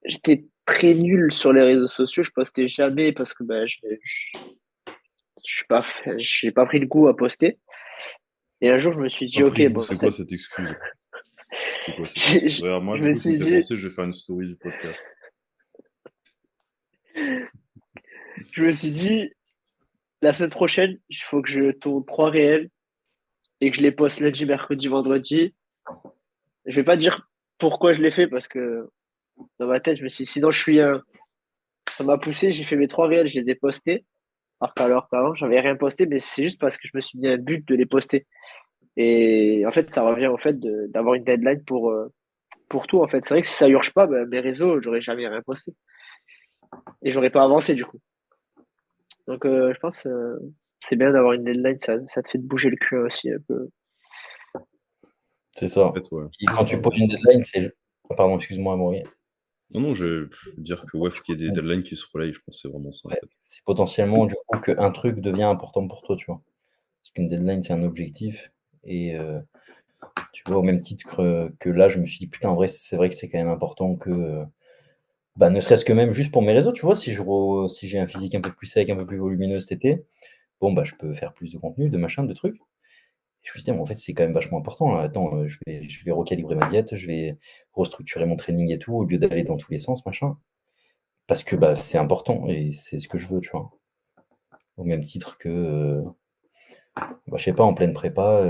j'étais très nul sur les réseaux sociaux. Je postais jamais parce que bah, je suis pas, j'ai pas pris le goût à poster. Et un jour, je me suis Pas dit, pris ok, goût, bon, c'est quoi cette excuse? C'est quoi cette je, excuse? je- Regarde, moi, je du me coup, tu me suis fais dit, penser, je vais faire une story du podcast. je me suis dit, la semaine prochaine, il faut que je tourne 3 réels et que je les poste lundi, mercredi, vendredi. Je vais pas dire pourquoi je l'ai fait parce que dans ma tête, je me suis dit, sinon je suis un. Ça m'a poussé, j'ai fait mes 3 réels, je les ai postés. Alors qu'avant, j'avais rien posté, mais c'est juste parce que je me suis mis un but de les poster. Et en fait, ça revient au fait d'avoir une deadline pour tout. En fait, c'est vrai que si ça urge pas, ben, mes réseaux, j'aurais jamais rien posté. Et j'aurais pas avancé du coup. Donc, je pense c'est bien d'avoir une deadline, ça te fait bouger le cul aussi un peu. C'est ça. En fait, ouais. Et quand tu Ouais, poses une deadline, c'est. Ah, pardon, excuse-moi, Amaury. non, non, je vais dire que ouais, faut qu'il y ait des deadlines qui se relayent, je pense que c'est vraiment ça, en Ouais. fait. C'est potentiellement du coup qu'un truc devient important pour toi, tu vois. Parce qu'une deadline, c'est un objectif. Et tu vois, au même titre que là, je me suis dit, putain, en vrai, c'est vrai que c'est quand même important que. Bah, ne serait-ce que même juste pour mes réseaux, tu vois, si j'ai un physique un peu plus sec, un peu plus volumineux cet été, bon, bah, je peux faire plus de contenu, de machin, de trucs. Et je me suis dit: «Mais en fait, c'est quand même vachement important, là. Attends, je vais recalibrer ma diète, je vais restructurer mon training et tout, au lieu d'aller dans tous les sens, machin». Parce que, bah, c'est important et c'est ce que je veux, tu vois? Au même titre que, bah, je sais pas, en pleine prépa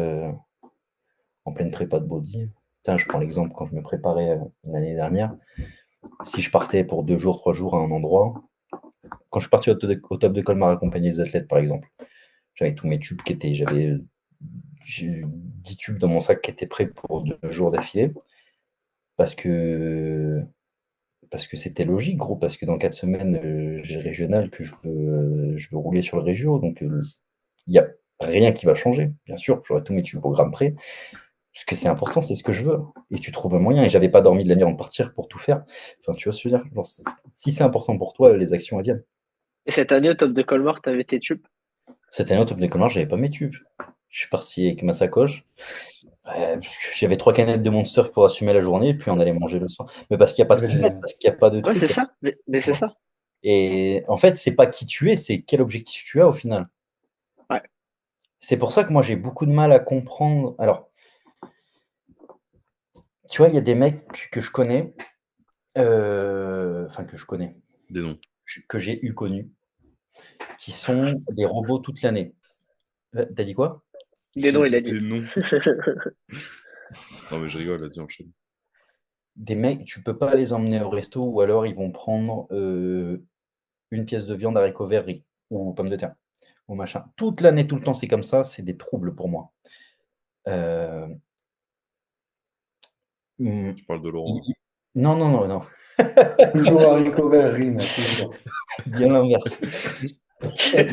de body. Putain, je prends l'exemple quand je me préparais, l'année dernière. Si je partais pour 2 jours, 3 jours à un endroit, quand je suis parti au Top de Colmar accompagner des athlètes, par exemple, j'avais tous mes tubes j'ai 10 tubes dans mon sac qui étaient prêts pour 2 jours d'affilée parce que Parce que c'était logique, gros, parce que dans 4 semaines, j'ai le régional que je veux rouler sur le régio, donc il y a rien qui va changer. Bien sûr, j'aurai tous mes tubes programmes prêts. Ce que c'est important, c'est ce que je veux et tu trouves un moyen et j'avais pas dormi de la nuit avant de partir pour tout faire. Enfin, tu vois ce que je veux dire? Genre, si c'est important pour toi, les actions, elles viennent. Et cette année, au top de Colmar, t'avais tes tubes. Cette année, au Top Décollage, j'avais pas mes tubes. Je suis parti avec ma sacoche, parce que j'avais 3 canettes de Monster pour assumer la journée et puis on allait manger le soir. Mais parce qu'il y a pas Il y de avait compète, les- parce qu'il y a pas de Ouais, truc, c'est ça. Mais tu c'est vois? ça. Et en fait, c'est pas qui tu es, c'est quel objectif tu as au final. Ouais. C'est pour ça que moi j'ai beaucoup de mal à comprendre. Alors, tu vois, il y a des mecs que je connais, enfin que je connais, Des noms. que j'ai eu connus, qui sont des robots toute l'année. Tu dit quoi? Des J'ai noms, il dit a dit. des noms. Non, mais je rigole, vas-y, enchaîne. des mecs, tu peux pas les emmener au resto ou alors ils vont prendre une pièce de viande, haricots verts, riz ou pommes de terre ou machin. Toute l'année, tout le temps, c'est comme ça, c'est des troubles pour moi. Euh, hum, Tu parles de Laurent, là. il- non, non, non, non, Toujours haricots verts, riz, moi, toujours. bien l'inverse. C'est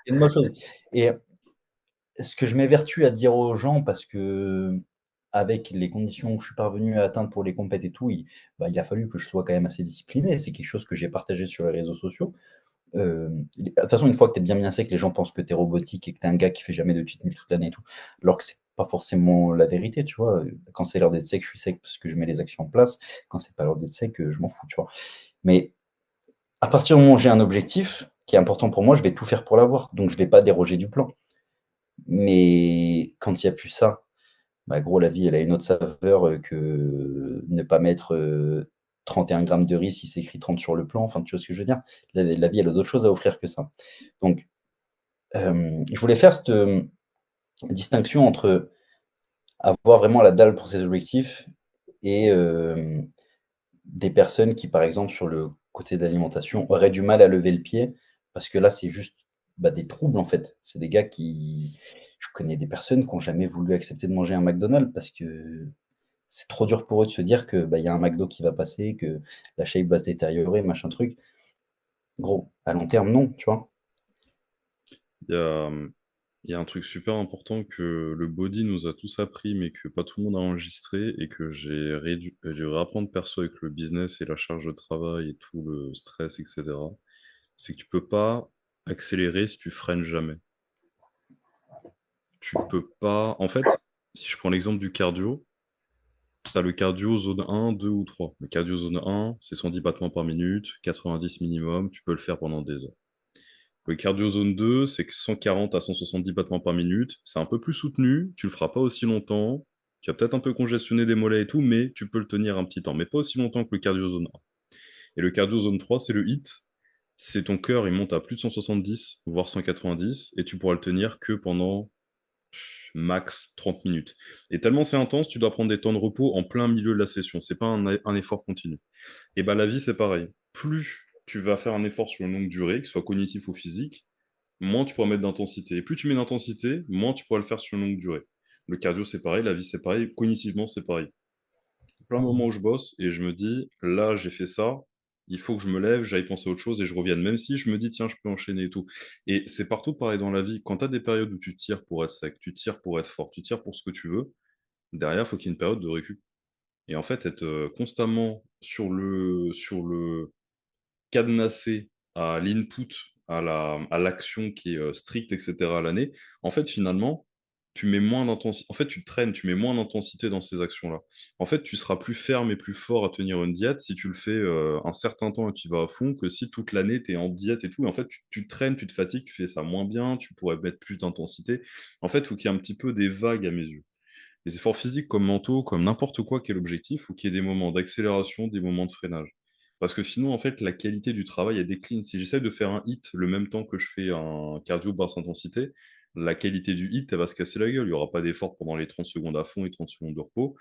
une bonne chose. Et ce que je m'évertue à dire aux gens, parce que avec les conditions que je suis parvenu à atteindre pour les compètes et tout, il a fallu que je sois quand même assez discipliné. C'est quelque chose que j'ai partagé sur les réseaux sociaux. De toute façon, une fois que tu es bien mis sec, les gens pensent que tu es robotique et que tu es un gars qui fait jamais de cheat meal toute l'année et tout. Alors que c'est pas forcément la vérité, tu vois. Quand c'est l'heure d'être sec, je suis sec parce que je mets les actions en place. Quand c'est pas l'heure d'être sec, je m'en fous, tu vois. Mais à partir du moment où j'ai un objectif qui est important pour moi, je vais tout faire pour l'avoir. Donc je vais pas déroger du plan. Mais quand il n'y a plus ça, bah, gros, la vie, elle a une autre saveur que ne pas mettre 31 grammes de riz si c'est écrit 30 sur le plan. Enfin, tu vois ce que je veux dire? La vie, elle a d'autres choses à offrir que ça. Donc, je voulais faire cette distinction entre avoir vraiment la dalle pour ses objectifs et des personnes qui, par exemple, sur le côté de l'alimentation, auraient du mal à lever le pied parce que là, c'est juste des troubles en fait. C'est des gars qui. Je connais des personnes qui n'ont jamais voulu accepter de manger un McDonald's parce que c'est trop dur pour eux de se dire que y a un McDo qui va passer, que la shape va se détériorer, machin truc. Gros, à long terme, non, tu vois. Il y a, il y a un truc super important que le body nous a tous appris, mais que pas tout le monde a enregistré et que j'ai dû réapprendre perso avec le business et la charge de travail et tout le stress, etc. C'est que tu peux pas accélérer si tu freines jamais. Tu peux pas. En fait, si je prends l'exemple du cardio, tu as le cardio zone 1, 2 ou 3. Le cardio zone 1, c'est 110 battements par minute, 90 minimum, tu peux le faire pendant des heures. Le cardio zone 2, c'est que 140 à 170 battements par minute. C'est un peu plus soutenu, tu le feras pas aussi longtemps. Tu vas peut-être un peu congestionner des mollets et tout, mais tu peux le tenir un petit temps, mais pas aussi longtemps que le cardio zone 1. Et le cardio zone 3, c'est le hit. C'est ton cœur, il monte à plus de 170, voire 190, et tu pourras le tenir que pendant max 30 minutes. Et tellement c'est intense, tu dois prendre des temps de repos en plein milieu de la session. C'est pas un effort continu. Et bah la vie, c'est pareil. Plus tu vas faire un effort sur une longue durée, que ce soit cognitif ou physique, moins tu pourras mettre d'intensité. Et plus tu mets d'intensité, moins tu pourras le faire sur une longue durée. Le cardio, c'est pareil, la vie, c'est pareil, cognitivement, c'est pareil. Plein de moments où je bosse et je me dis, là, j'ai fait ça, il faut que je me lève, j'aille penser à autre chose et je revienne. Même si je me dis, tiens, je peux enchaîner et tout. Et c'est partout pareil dans la vie. Quand tu as des périodes où tu tires pour être sec, tu tires pour être fort, tu tires pour ce que tu veux, derrière, il faut qu'il y ait une période de récup. Et en fait, être constamment sur le cadenassé à l'input, à l'action qui est stricte, etc. à l'année, en fait, finalement, tu mets moins d'intensité. En fait, tu traînes, tu mets moins d'intensité dans ces actions-là. En fait, tu seras plus ferme et plus fort à tenir une diète si tu le fais un certain temps et tu vas à fond que si toute l'année tu es en diète et tout. Et en fait, tu traînes, tu te fatigues, tu fais ça moins bien, tu pourrais mettre plus d'intensité. En fait, il faut qu'il y ait un petit peu des vagues à mes yeux. Les efforts physiques comme mentaux, comme n'importe quoi qui est l'objectif, ou qu'il y ait des moments d'accélération, des moments de freinage. Parce que sinon, en fait, la qualité du travail, elle décline. Si j'essaie de faire un hit le même temps que je fais un cardio basse intensité, la qualité du hit, elle va se casser la gueule. Il n'y aura pas d'effort pendant les 30 secondes à fond et 30 secondes de repos.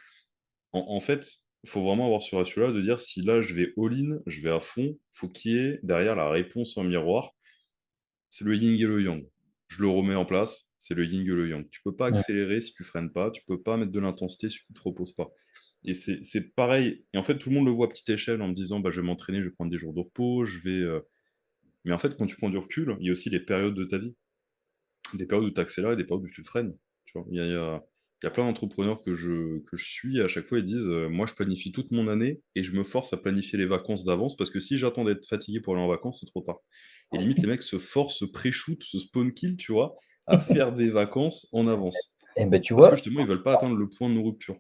En fait, il faut vraiment avoir ce ratio-là de dire si là, je vais all-in, je vais à fond, il faut qu'il y ait derrière la réponse en miroir. C'est le yin et le yang. Je le remets en place, c'est le yin et le yang. Tu peux pas Ouais. accélérer si tu freines pas, tu peux pas mettre de l'intensité si tu te reposes pas. Et c'est pareil. Et en fait, tout le monde le voit à petite échelle en me disant, bah, je vais m'entraîner, je vais prendre des jours de repos, je vais. Mais en fait, quand tu prends du recul, il y a aussi les périodes de ta vie. Des périodes où tu accélères et des périodes où tu freines. Tu vois, il y a plein d'entrepreneurs que je suis et à chaque fois ils disent moi je planifie toute mon année et je me force à planifier les vacances d'avance parce que si j'attends d'être fatigué pour aller en vacances, c'est trop tard. Et limite, les mecs se forcent, se pré-shoot, se spawn kill, tu vois, à faire des vacances en avance. Et ben tu Parce que vois, justement, ils veulent pas atteindre le point de non-rupture.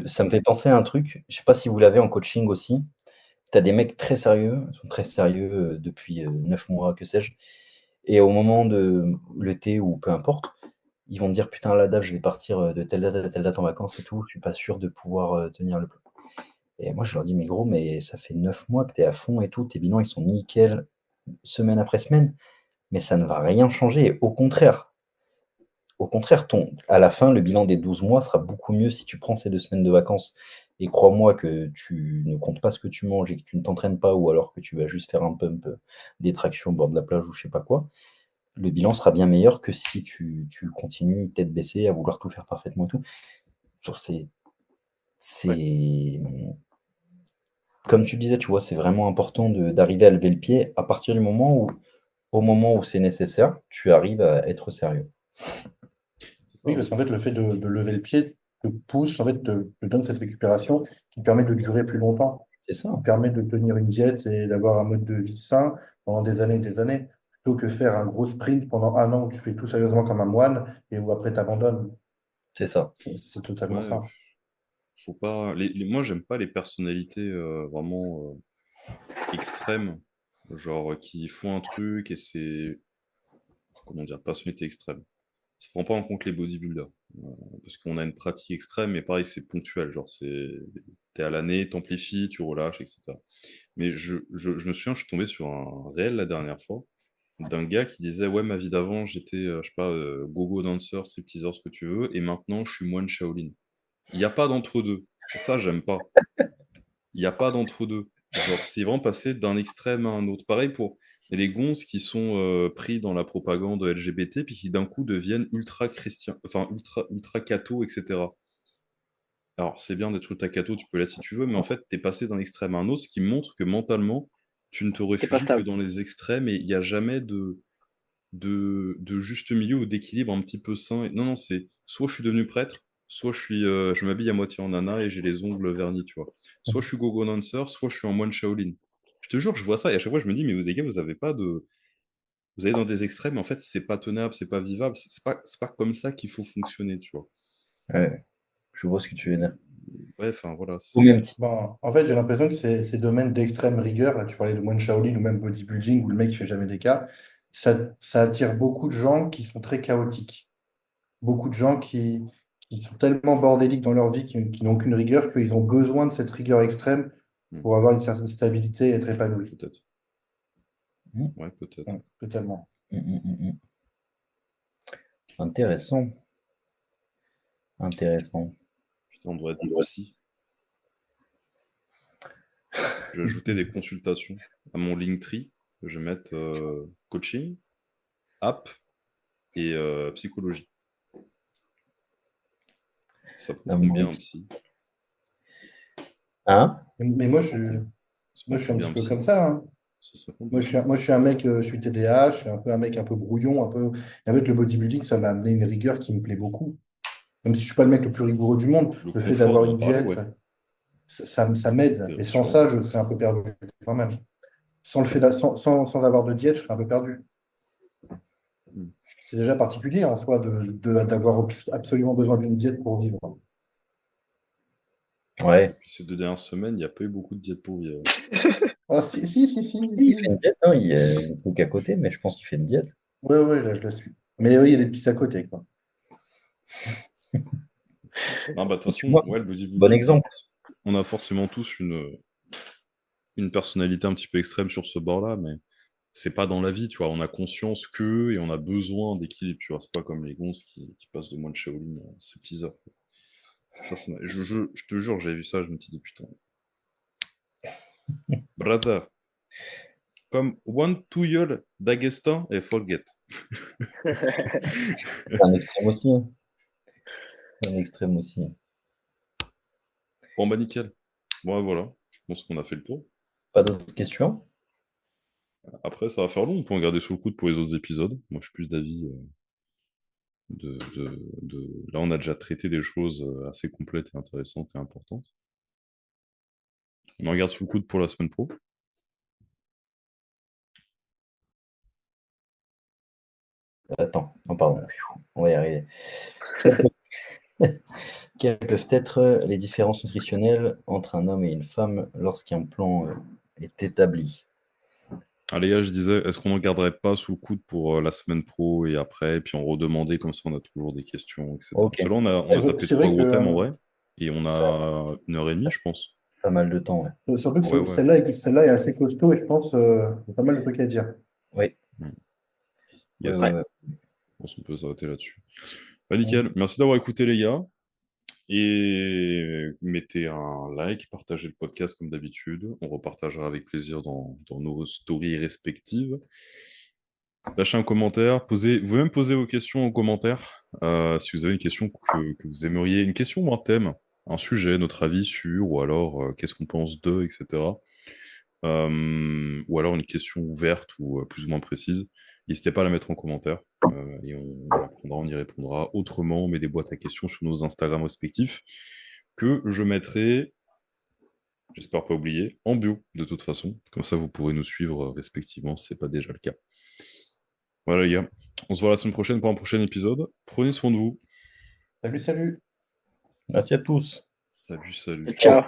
ça me fait penser à un truc. Je sais pas si vous l'avez en coaching aussi. Tu as des mecs très sérieux, ils sont très sérieux depuis 9 mois, que sais-je. Et au moment de l'été ou peu importe, ils vont me dire putain là, Dave, je vais partir de telle date à telle date en vacances et tout, je suis pas sûr de pouvoir tenir le plan. Et moi je leur dis mais gros, mais ça fait 9 mois que tu es à fond et tout, tes bilans ils sont nickel semaine après semaine, mais ça ne va rien changer. Au contraire, Au contraire, à la fin, le bilan des 12 mois sera beaucoup mieux si tu prends ces 2 semaines de vacances. Et crois-moi que tu ne comptes pas ce que tu manges et que tu ne t'entraînes pas, ou alors que tu vas juste faire un pump, des tractions au bord de la plage ou je sais pas quoi. Le bilan sera bien meilleur que si tu continues tête baissée à vouloir tout faire parfaitement et tout. Genre, c'est comme tu le disais, tu vois, c'est vraiment important d'arriver à lever le pied à partir du moment où, au moment où c'est nécessaire, tu arrives à être sérieux. C'est ça, Oui, parce qu'en fait, le fait de lever le pied te pousse, en fait, te donne cette récupération qui permet de durer plus longtemps, C'est ça. qui permet de tenir une diète et d'avoir un mode de vie sain pendant des années et des années, plutôt que faire un gros sprint pendant un an où tu fais tout sérieusement comme un moine et où après tu abandonnes. C'est ça. C'est totalement ouais, ça. faut pas. Moi, j'aime pas les personnalités vraiment extrêmes, genre qui font un truc et c'est, comment dire, personnalité extrême. Ça prend pas en compte les bodybuilders. Parce qu'on a une pratique extrême, mais pareil, c'est ponctuel. Genre, t'es à l'année, t'amplifies, tu relâches, etc. Mais je me souviens, je suis tombé sur un réel la dernière fois d'un gars qui disait, ouais, ma vie d'avant, j'étais, je sais pas, gogo dancer, stripteaseur, ce que tu veux, et maintenant, je suis moine Shaolin. Il n'y a pas d'entre-deux. Ça, j'aime pas. Il n'y a pas d'entre-deux. Genre, c'est vraiment passé d'un extrême à un autre. Pareil pour les gonzes qui sont pris dans la propagande LGBT, puis qui d'un coup deviennent ultra chrétiens, enfin ultra catho, etc. Alors, c'est bien d'être ultra catho, tu peux l'être si tu veux, mais en fait, t'es passé d'un extrême à un autre, ce qui montre que mentalement, tu ne te C'est pas réfugies que stable. dans les extrêmes et il n'y a jamais de juste milieu ou d'équilibre un petit peu sain. Non, non, c'est soit je suis devenu prêtre, soit je m'habille à moitié en nana et j'ai les ongles vernis, tu vois. Soit je suis gogo dancer, soit je suis en moine Shaolin. Je te jure, je vois ça et à chaque fois je me dis, mais vous les gars, vous avez pas de. Vous allez dans des extrêmes, mais en fait, c'est pas tenable, c'est pas vivable, c'est pas comme ça qu'il faut fonctionner, tu vois. Ouais, je vois ce que tu veux dire. Ouais, enfin voilà, Au c'est. même titre. Bon, en fait, j'ai l'impression que ces domaines d'extrême rigueur, là, tu parlais de moine Shaolin ou même bodybuilding, où le mec ne fait jamais des cas, ça attire beaucoup de gens qui sont très chaotiques. Beaucoup de gens qui sont tellement bordéliques dans leur vie, qui n'ont aucune rigueur, qu'ils ont besoin de cette rigueur extrême Hmm, pour avoir une certaine stabilité et être épanouis. peut-être. Mm, Ouais, peut-être. Ouais, totalement. mm. Intéressant. Intéressant. Putain, on devrait être psy. Je vais ajouter des consultations à mon Linktree. Je vais mettre coaching, app et psychologie. Ça prend À mon combien un avis. psy? Hein? Mais Ça prend com- ça moi, prend je suis un combien petit un peu comme psy? ça, hein. Ça compte Moi, pas. je suis un mec, je suis TDAH, je suis un peu un mec un peu brouillon, un peu. Et en fait, le bodybuilding, ça m'a amené une rigueur qui me plaît beaucoup. Même si je suis pas le mec le plus rigoureux du monde, Le le fait confort d'avoir d'en une parler, diète, ouais. ça m'aide. C'est Et sans rassurant. ça, je serais un peu perdu quand même. Sans le fait sans avoir de diète, je serais un peu perdu. Hmm. C'est déjà particulier en soi d'avoir absolument besoin d'une diète pour vivre. Ouais. Puis ces 2 dernières semaines, il n'y a pas eu beaucoup de diète pour vivre. Ah, si, si, si, si, si, Il fait si. une diète, hein, il y a des trucs à côté, mais je pense qu'il fait une diète. Ouais, ouais, là, je la suis. Mais oui, il y a des petits à côté, quoi. Non, bah, de toute Et tu façon, vois, ouais, le bon bodybuilding, exemple. on a forcément tous une personnalité un petit peu extrême sur ce bord-là, mais c'est pas dans la vie, tu vois. On a conscience que et on a besoin d'équilibre, tu vois. C'est pas comme les gonzes qui passent de moine Shaolin à ces petits heures. Je te jure, j'ai vu ça, je me suis dit, putain, brother, comme one to your Dagestan et forget. C'est un extrême aussi, hein. C'est un extrême aussi. Bon, bah, nickel. Bon, voilà, je pense qu'on a fait le tour. Pas d'autres questions? Après, ça va faire long, on peut en garder sous le coude pour les autres épisodes. Moi, je suis plus d'avis Là, on a déjà traité des choses assez complètes et intéressantes et importantes. On en garde sous le coude pour la semaine pro. Attends, non, pardon. On va y arriver. Quelles peuvent être les différences nutritionnelles entre un homme et une femme lorsqu'un plan est établi? Ah, les gars, je disais, est-ce qu'on en garderait pas sous le coude pour la semaine pro et après, et puis on redemandait, comme ça on a toujours des questions, etc. Ok, Parce que là, on a tapé C'est trois vrai gros thèmes en que vrai, et on ça, a 1 heure et demie, ça je pense. fait pas mal de temps, ouais. surtout Ouais, que ouais. celle-là est assez costaud et je pense il y a pas mal de trucs à dire. Oui, Mm. oui, Yes. oui, Ouais. oui. pense qu'on peut s'arrêter là-dessus. Bah, nickel. Merci d'avoir écouté, les gars. Et mettez un like, partagez le podcast comme d'habitude. On repartagera avec plaisir dans nos stories respectives. Lâchez un commentaire, vous pouvez même poser vos questions en commentaire. Si vous avez une question que vous aimeriez, une question ou un thème, un sujet, notre avis sur, ou alors qu'est-ce qu'on pense d'eux, etc. Ou alors une question ouverte ou plus ou moins précise. N'hésitez pas à la mettre en commentaire et on y répondra autrement. On met des boîtes à questions sur nos Instagram respectifs que je mettrai, j'espère pas oublier, en bio de toute façon. Comme ça, vous pourrez nous suivre respectivement si ce n'est pas déjà le cas. Voilà les gars, on se voit la semaine prochaine pour un prochain épisode. Prenez soin de vous. Salut, salut. Merci à tous. Salut, salut. Ciao.